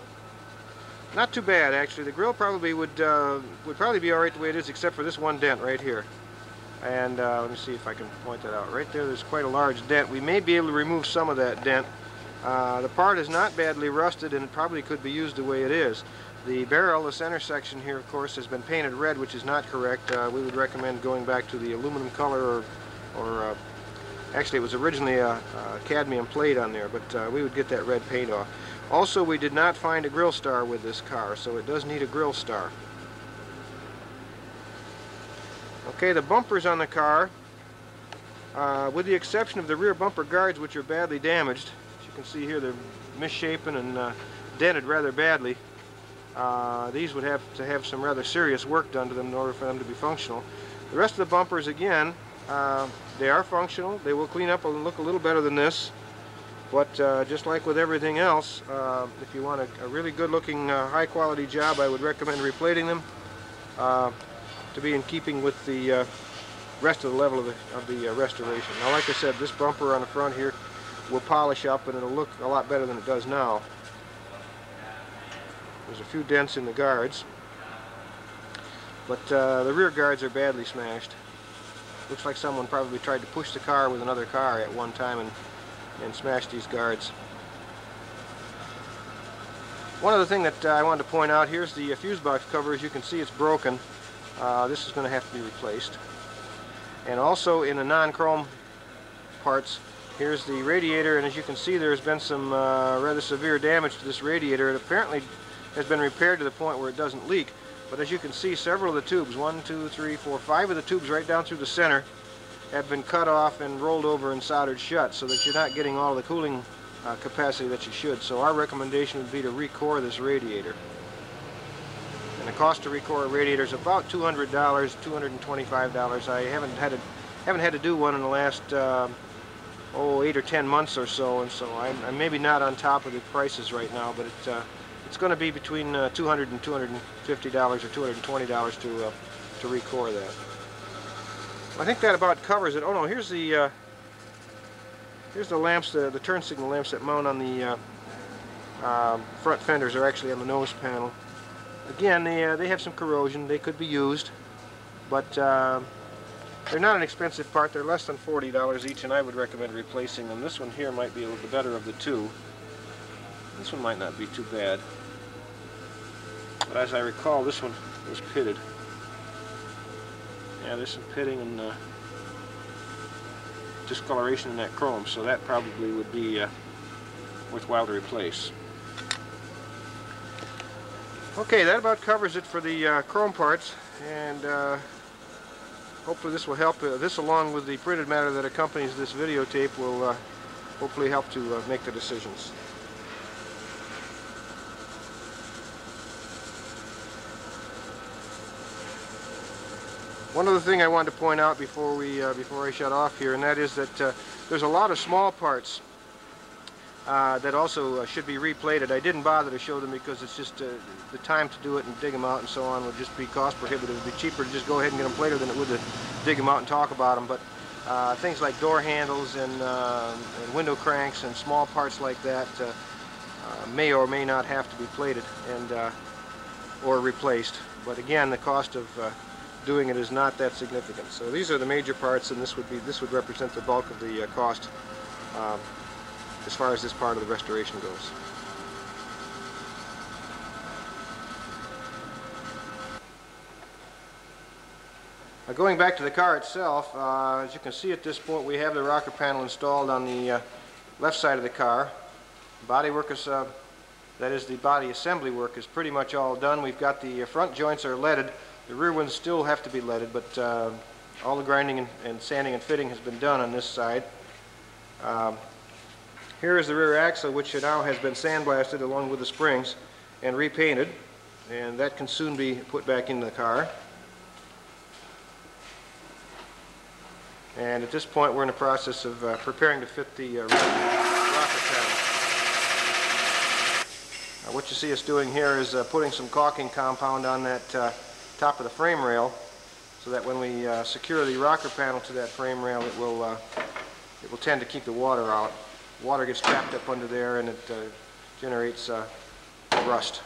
Speaker 1: not too bad actually. The grill probably would probably be all right the way it is, except for this one dent right here. And let me see if I can point that out. Right there, there's quite a large dent. We may be able to remove some of that dent. The part is not badly rusted, and it probably could be used the way it is. The barrel, the center section here, of course, has been painted red, which is not correct. We would recommend going back to the aluminum color, or actually it was originally a cadmium plate on there, but we would get that red paint off. Also, we did not find a grill star with this car, so it does need a grill star. Okay, the bumpers on the car, with the exception of the rear bumper guards, which are badly damaged. As you can see here, they're misshapen and dented rather badly. These would have to have some rather serious work done to them in order for them to be functional. The rest of the bumpers, again, they are functional. They will clean up and look a little better than this. But just like with everything else, if you want a really good-looking, high-quality job, I would recommend replating them to be in keeping with the rest of the level of the restoration. Now, like I said, this bumper on the front here will polish up, and it'll look a lot better than it does now. There's a few dents in the guards, but the rear guards are badly smashed. Looks like someone probably tried to push the car with another car at one time and smash these guards. One other thing that I wanted to point out, here's the fuse box cover. As you can see, it's broken. This is going to have to be replaced. And also in the non-chrome parts, here's the radiator, and as you can see, there's been some rather severe damage to this radiator. It apparently has been repaired to the point where it doesn't leak. But as you can see, several of the tubes, 1, 2, 3, 4, 5 of the tubes right down through the center have been cut off and rolled over and soldered shut, so that you're not getting all the cooling capacity that you should. So our recommendation would be to recore this radiator. And the cost to recore a radiator is about $200, $225. I haven't had to do one in the last 8 or 10 months or so, and so I'm maybe not on top of the prices right now, but it's going to be between $200 and $250 or $220 to recore that. I think that about covers it. Oh no, here's the lamps, the turn signal lamps that mount on the front fenders are actually on the nose panel. Again, they have some corrosion. They could be used, but they're not an expensive part. They're less than $40 each, and I would recommend replacing them. This one here might be a little bit better of the two. This one might not be too bad, but as I recall, this one was pitted. Yeah, there's some pitting and discoloration in that chrome, so that probably would be worthwhile to replace. Okay, that about covers it for the chrome parts, and hopefully this will help. This, along with the printed matter that accompanies this videotape, will hopefully help to make the decisions. One other thing I wanted to point out before I shut off here, and that is that there's a lot of small parts that also should be replated. I didn't bother to show them because it's just the time to do it and dig them out and so on would just be cost prohibitive. It would be cheaper to just go ahead and get them plated than it would to dig them out and talk about them. But things like door handles and window cranks and small parts like that may or may not have to be plated and or replaced. But again, the cost of doing it is not that significant. So these are the major parts, and this would represent the bulk of the cost as far as this part of the restoration goes. Going back to the car itself, as you can see at this point, we have the rocker panel installed on the left side of the car. Bodywork is, that is, the body assembly work is pretty much all done. We've got the front joints are leaded. The rear ones still have to be leaded, but all the grinding and sanding and fitting has been done on this side. Here is the rear axle, which now has been sandblasted along with the springs and repainted, and that can soon be put back in the car. And at this point, we're in the process of preparing to fit the rocker panel. What you see us doing here is putting some caulking compound on that top of the frame rail, so that when we secure the rocker panel to that frame rail, it will tend to keep the water out. Water gets trapped up under there, and it generates rust.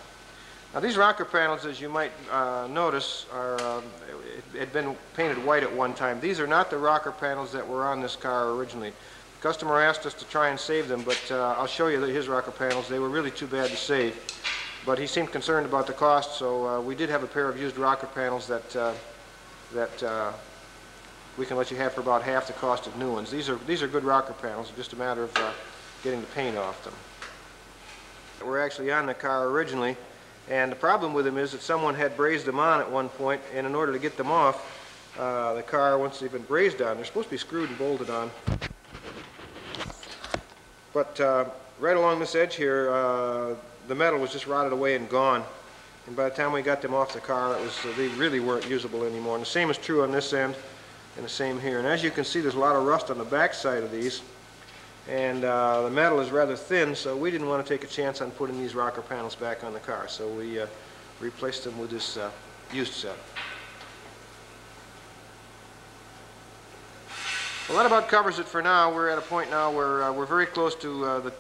Speaker 1: Now, these rocker panels, as you might notice, had been painted white at one time. These are not the rocker panels that were on this car originally. The customer asked us to try and save them, but I'll show you his rocker panels. They were really too bad to save. But he seemed concerned about the cost, so we did have a pair of used rocker panels that we can let you have for about half the cost of new ones. These are good rocker panels. It's just a matter of getting the paint off them. We're actually on the car originally, and the problem with them is that someone had brazed them on at one point, and in order to get them off the car, once they've been brazed on, they're supposed to be screwed and bolted on. But right along this edge here, the metal was just rotted away and gone. And by the time we got them off the car, they really weren't usable anymore. And the same is true on this end, and the same here. And as you can see, there's a lot of rust on the back side of these. And the metal is rather thin, so we didn't want to take a chance on putting these rocker panels back on the car. So we replaced them with this used set. Well, that about covers it for now. We're at a point now where we're very close to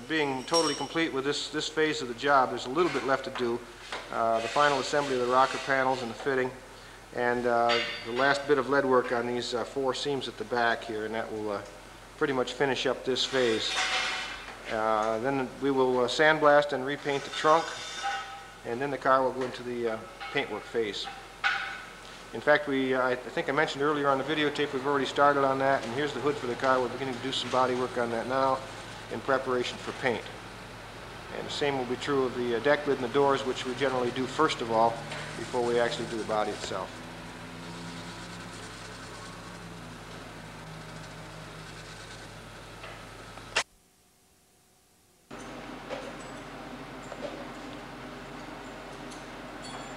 Speaker 1: being totally complete with this phase of the job. There's a little bit left to do. The final assembly of the rocker panels and the fitting, and the last bit of lead work on these 4 seams at the back here, and that will pretty much finish up this phase. Then we will sandblast and repaint the trunk, and then the car will go into the paintwork phase. In fact, I think I mentioned earlier on the videotape, we've already started on that, and here's the hood for the car. We're beginning to do some body work on that now in preparation for paint. And the same will be true of the deck lid and the doors, which we generally do first of all before we actually do the body itself.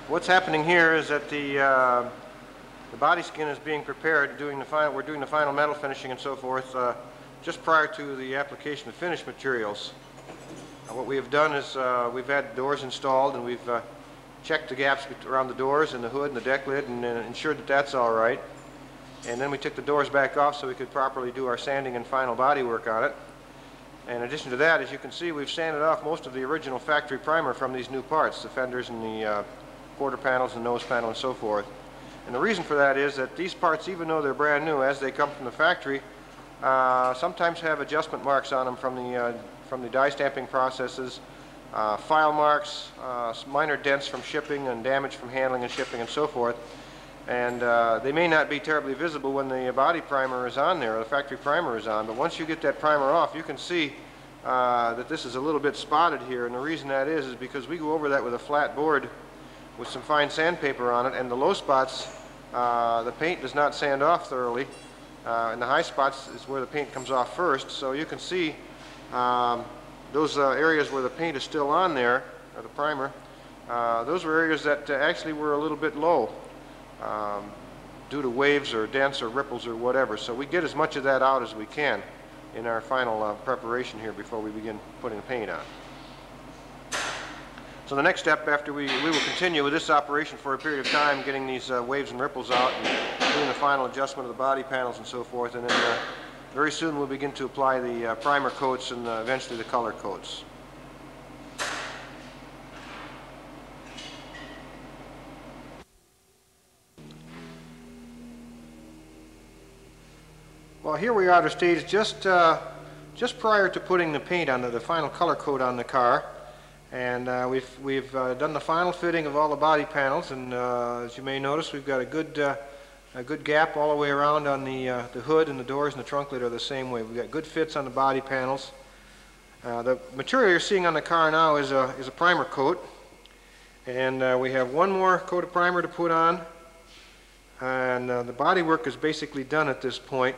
Speaker 1: What's happening here is that the body skin is being prepared, we're doing the final metal finishing and so forth. just prior to the application of finish materials. What we have done is we've had doors installed, and we've checked the gaps around the doors and the hood and the deck lid, and ensured that that's all right. And then we took the doors back off so we could properly do our sanding and final body work on it. And in addition to that, as you can see, we've sanded off most of the original factory primer from these new parts, the fenders and the quarter panels and nose panel and so forth. And the reason for that is that these parts, even though they're brand new as they come from the factory, sometimes have adjustment marks on them from the die stamping processes, file marks, minor dents from shipping and damage from handling and shipping and so forth. And they may not be terribly visible when the body primer is on there, or the factory primer is on, but once you get that primer off, you can see that this is a little bit spotted here. And the reason that is because we go over that with a flat board with some fine sandpaper on it, and the low spots, the paint does not sand off thoroughly, and the high spots is where the paint comes off first. So you can see those areas where the paint is still on there, or the primer, those were areas that actually were a little bit low. Due to waves or dents or ripples or whatever. So we get as much of that out as we can in our final preparation here before we begin putting the paint on. So the next step, after we will continue with this operation for a period of time, getting these waves and ripples out and doing the final adjustment of the body panels and so forth, and then very soon we'll begin to apply the primer coats and eventually the color coats. Well, here we are at a stage just prior to putting the paint on the final color coat on the car, and we've done the final fitting of all the body panels, and as you may notice, we've got a good gap all the way around on the hood, and the doors and the trunk lid are the same way. We've got good fits on the body panels. The material you're seeing on the car now is a primer coat, and we have one more coat of primer to put on, and the body work is basically done at this point.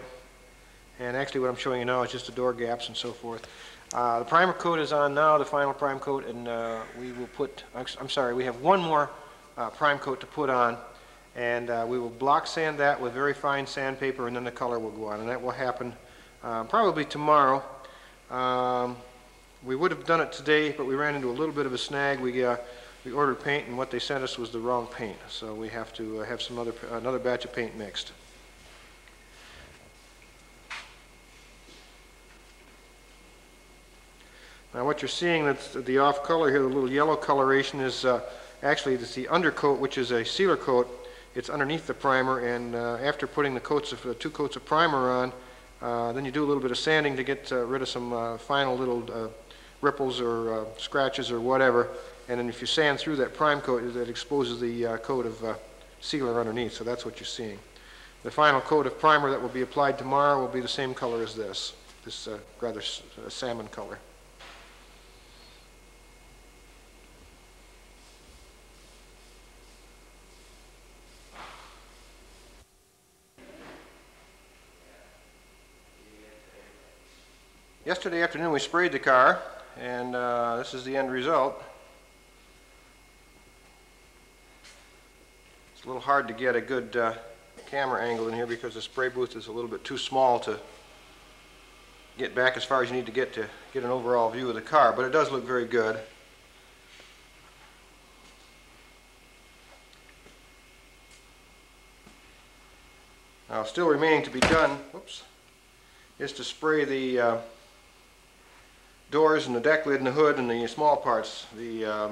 Speaker 1: And actually what I'm showing you now is just the door gaps and so forth. The primer coat is on now, the final prime coat, and we will put, I'm sorry, we have one more prime coat to put on, and we will block sand that with very fine sandpaper, and then the color will go on, and that will happen probably tomorrow. We would have done it today, but we ran into a little bit of a snag. We ordered paint, and what they sent us was the wrong paint, so we have to have another batch of paint mixed. Now what you're seeing, that's the off color here, the little yellow coloration is actually it's the undercoat, which is a sealer coat. It's underneath the primer, and after putting the two coats of primer on, then you do a little bit of sanding to get rid of some final little ripples or scratches or whatever, and then if you sand through that prime coat, that exposes the coat of sealer underneath, so that's what you're seeing. The final coat of primer that will be applied tomorrow will be the same color as this rather salmon color. Yesterday afternoon we sprayed the car, and this is the end result. It's a little hard to get a good camera angle in here because the spray booth is a little bit too small to get back as far as you need to get an overall view of the car, but it does look very good. Now, still remaining to be done, whoops, is to spray the doors and the deck lid and the hood and the small parts, the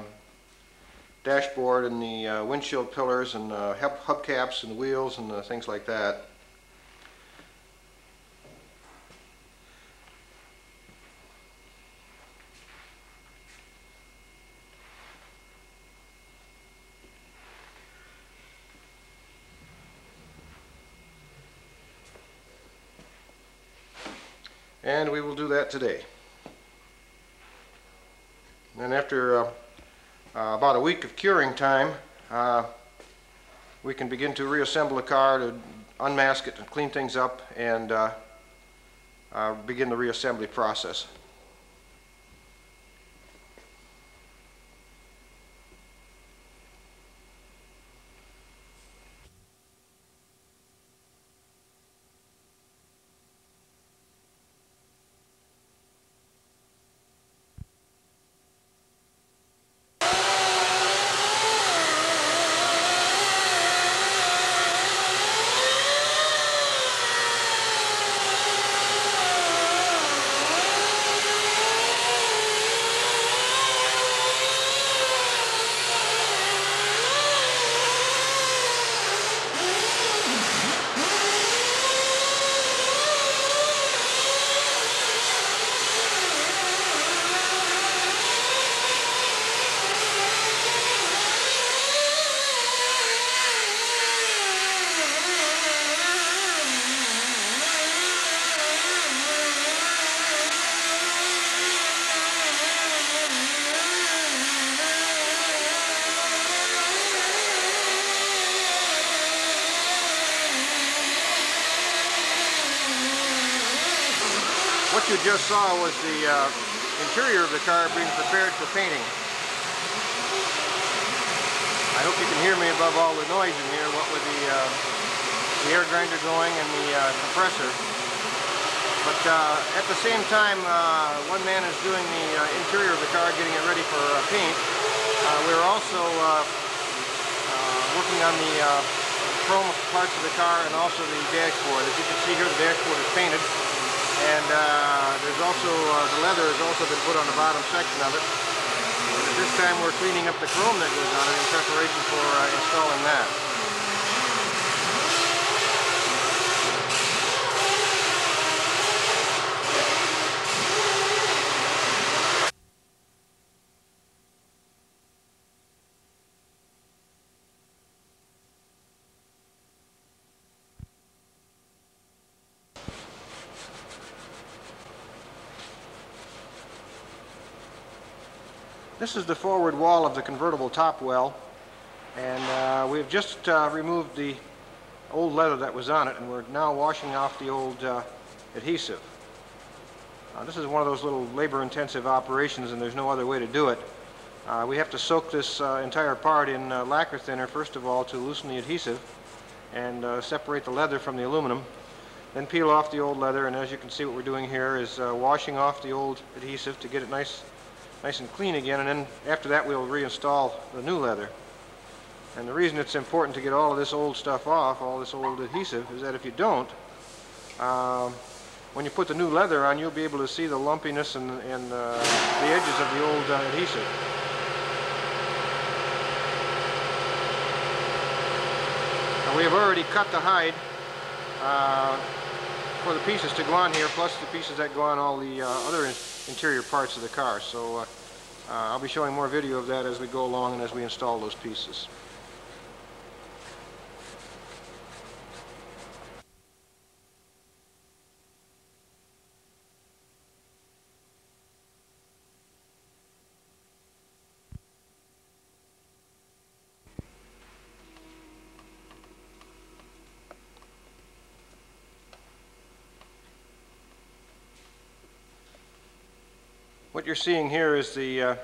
Speaker 1: dashboard and the windshield pillars and hubcaps and the wheels and things like that. And we will do that today. And after about a week of curing time, we can begin to reassemble the car, to unmask it and clean things up, and begin the reassembly process. What you just saw was the interior of the car being prepared for painting. I hope you can hear me above all the noise in here, what with the air grinder going and the compressor. But at the same time, one man is doing the interior of the car, getting it ready for paint. We're also working on the chrome parts of the car and also the dashboard. As you can see here, the dashboard is painted, and there's also the leather has also been put on the bottom section of it. And at this time, we're cleaning up the chrome that goes on it in preparation for installing that. This is the forward wall of the convertible top well, and we've just removed the old leather that was on it, and we're now washing off the old adhesive. This is one of those little labor-intensive operations, and there's no other way to do it. We have to soak this entire part in lacquer thinner, first of all, to loosen the adhesive and separate the leather from the aluminum, then peel off the old leather, and as you can see, what we're doing here is washing off the old adhesive to get it nice and clean again, and then after that we'll reinstall the new leather. And the reason it's important to get all of this old stuff off, all this old adhesive, is that if you don't, when you put the new leather on, you'll be able to see the lumpiness and the edges of the old adhesive. Now, we have already cut the hide for the pieces to go on here, plus the pieces that go on all the other interior parts of the car. So I'll be showing more video of that as we go along and as we install those pieces. What you're seeing here is the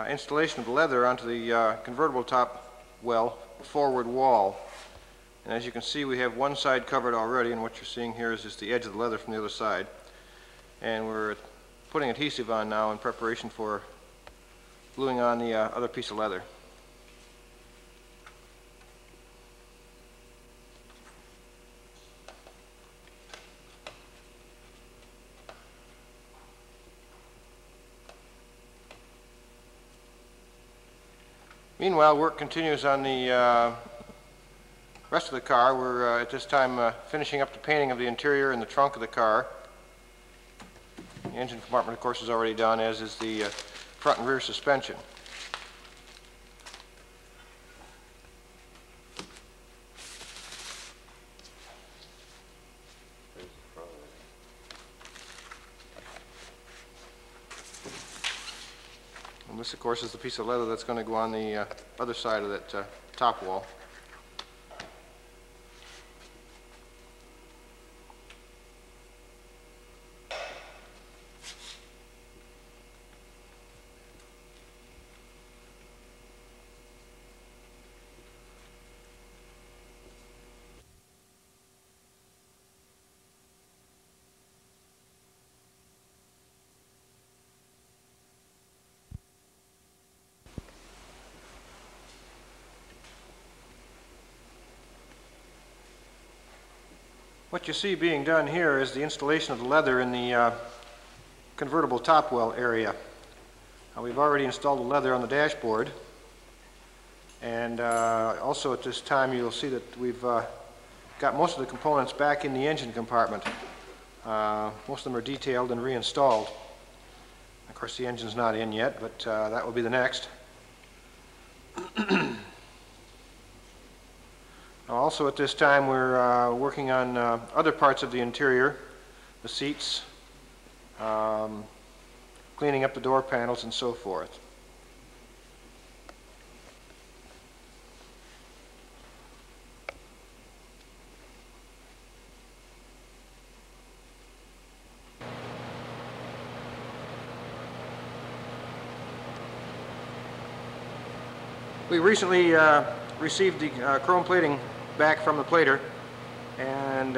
Speaker 1: installation of the leather onto the convertible top well forward wall. And as you can see, we have one side covered already, and what you're seeing here is just the edge of the leather from the other side. And we're putting adhesive on now in preparation for gluing on the other piece of leather. Meanwhile, work continues on the rest of the car. We're at this time finishing up the painting of the interior and the trunk of the car. The engine compartment, of course, is already done, as is the front and rear suspension. And this, of course, is the piece of leather that's going to go on the other side of that top wall. What you see being done here is the installation of the leather in the convertible top well area. We've already installed the leather on the dashboard, and also at this time you'll see that we've got most of the components back in the engine compartment. Most of them are detailed and reinstalled. Of course, the engine's not in yet, but that will be the next. Also at this time we're working on other parts of the interior, the seats, cleaning up the door panels and so forth. We recently received the chrome plating back from the plater, and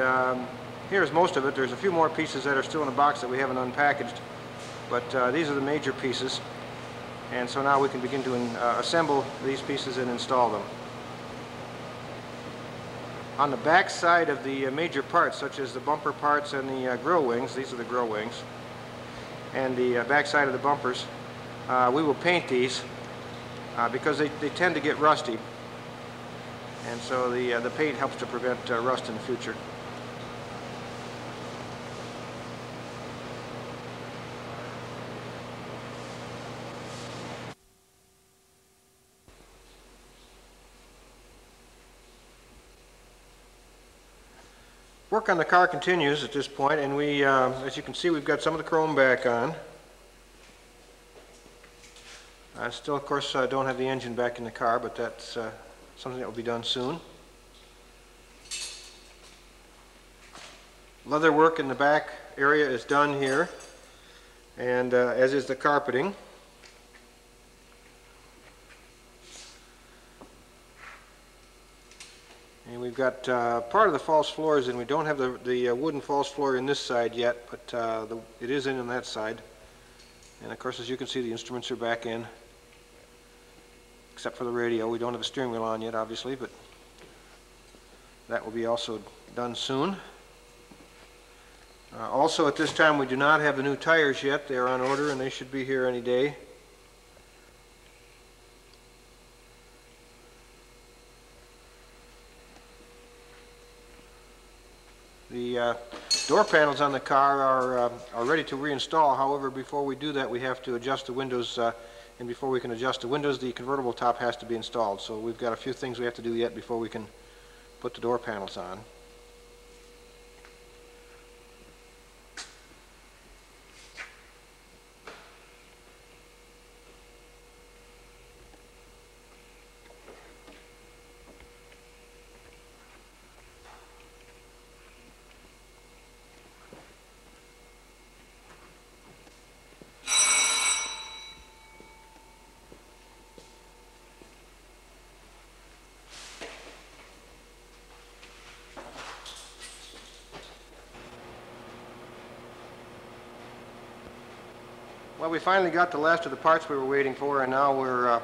Speaker 1: here's most of it. There's a few more pieces that are still in the box that we haven't unpackaged, but these are the major pieces, and so now we can begin to assemble these pieces and install them. On the back side of the major parts, such as the bumper parts and the grill wings, these are the grill wings, and the back side of the bumpers, we will paint these because they tend to get rusty, and so the paint helps to prevent rust in the future. Work on the car continues at this point, and we, as you can see, we've got some of the chrome back on. Still, of course, don't have the engine back in the car, but that's something that will be done soon. Leather work in the back area is done here, and as is the carpeting. And we've got part of the false floors, and we don't have the wooden false floor in this side yet, but it is in on that side. And of course, as you can see, the instruments are back in, except for the radio. We don't have a steering wheel on yet, obviously, but that will be also done soon. Also, at this time, we do not have the new tires yet. They are on order, and they should be here any day. The door panels on the car are ready to reinstall. However, before we do that, we have to adjust the windows, and before we can adjust the windows, the convertible top has to be installed. So we've got a few things we have to do yet before we can put the door panels on. Well, we finally got the last of the parts we were waiting for, and now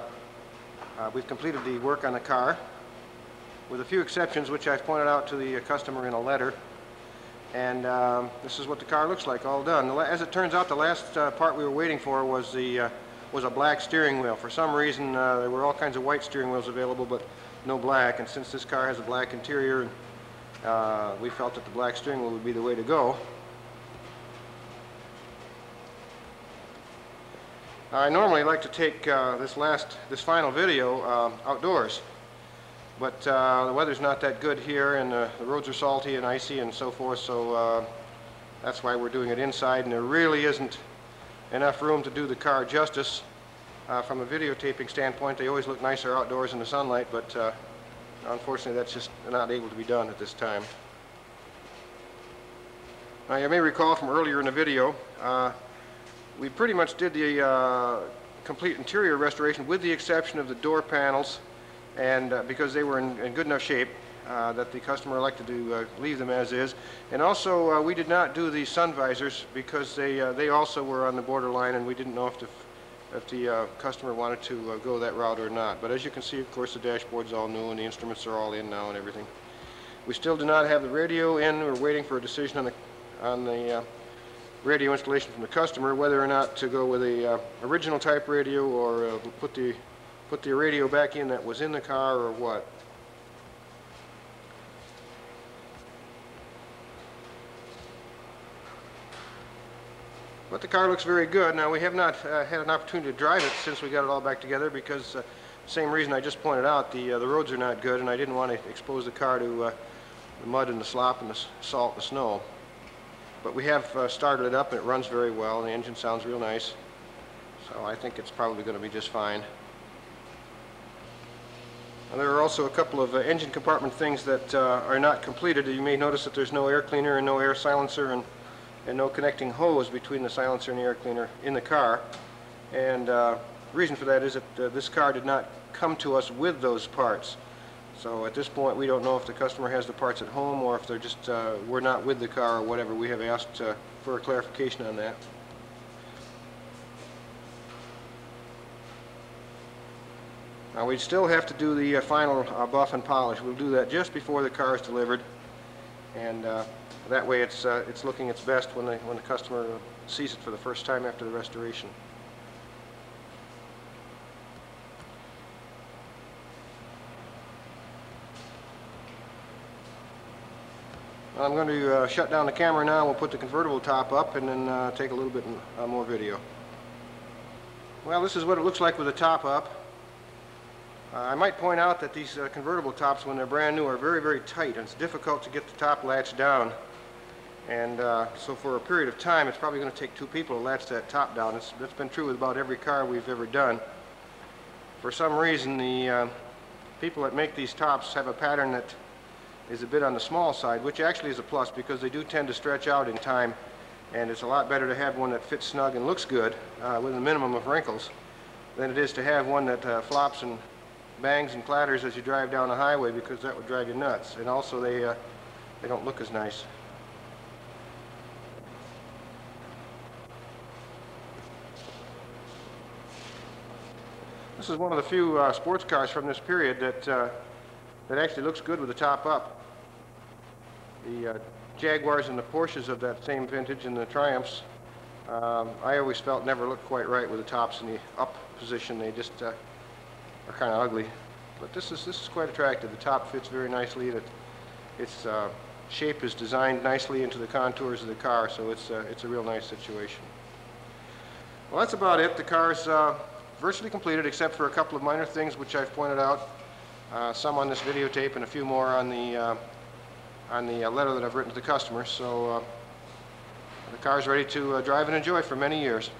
Speaker 1: we've completed the work on the car, with a few exceptions which I've pointed out to the customer in a letter. And this is what the car looks like, all done. As it turns out, the last part we were waiting for was a black steering wheel. For some reason, there were all kinds of white steering wheels available, but no black. And since this car has a black interior, we felt that the black steering wheel would be the way to go. I normally like to take this final video outdoors, but the weather's not that good here, and the roads are salty and icy and so forth, so that's why we're doing it inside, and there really isn't enough room to do the car justice. From a videotaping standpoint, they always look nicer outdoors in the sunlight, but unfortunately that's just not able to be done at this time. Now, you may recall from earlier in the video, we pretty much did the complete interior restoration with the exception of the door panels, and because they were in good enough shape that the customer elected to leave them as is. And also we did not do the sun visors because they also were on the borderline, and we didn't know if the customer wanted to go that route or not. But as you can see, of course, the dashboard's all new and the instruments are all in now and everything. We still do not have the radio in. We're waiting for a decision on the radio installation from the customer, whether or not to go with a original type radio or put the radio back in that was in the car, or what. But the car looks very good. Now, we have not had an opportunity to drive it since we got it all back together, because same reason I just pointed out, the roads are not good, and I didn't want to expose the car to the mud and the slop and the salt and the snow. But we have started it up, and it runs very well, and the engine sounds real nice. So I think it's probably going to be just fine. Now, there are also a couple of engine compartment things that are not completed. You may notice that there's no air cleaner and no air silencer, and no connecting hose between the silencer and the air cleaner in the car. And the reason for that is that this car did not come to us with those parts. So at this point, we don't know if the customer has the parts at home or if they're just we're not with the car or whatever. We have asked for a clarification on that. Now we still have to do the final buff and polish. We'll do that just before the car is delivered, and that way it's looking its best when the customer sees it for the first time after the restoration. I'm going to shut down the camera now. We'll put the convertible top up and then take a little bit more video. Well, this is what it looks like with the top up. I might point out that these convertible tops, when they're brand new, are very, very tight, and it's difficult to get the top latch down. And so for a period of time, it's probably going to take two people to latch that top down. That's been true with about every car we've ever done. For some reason, the people that make these tops have a pattern that is a bit on the small side, which actually is a plus because they do tend to stretch out in time, and it's a lot better to have one that fits snug and looks good with a minimum of wrinkles than it is to have one that flops and bangs and clatters as you drive down the highway, because that would drive you nuts. And also they don't look as nice. This is one of the few sports cars from this period that actually looks good with the top up. The Jaguars and the Porsches of that same vintage and the Triumphs, I always felt never looked quite right with the tops in the up position. They just are kind of ugly. But this is quite attractive. The top fits very nicely. Its shape is designed nicely into the contours of the car, so it's a real nice situation. Well, that's about it. The car's virtually completed, except for a couple of minor things which I've pointed out. Some on this videotape and a few more on the letter that I've written to the customer. So the car's ready to drive and enjoy for many years.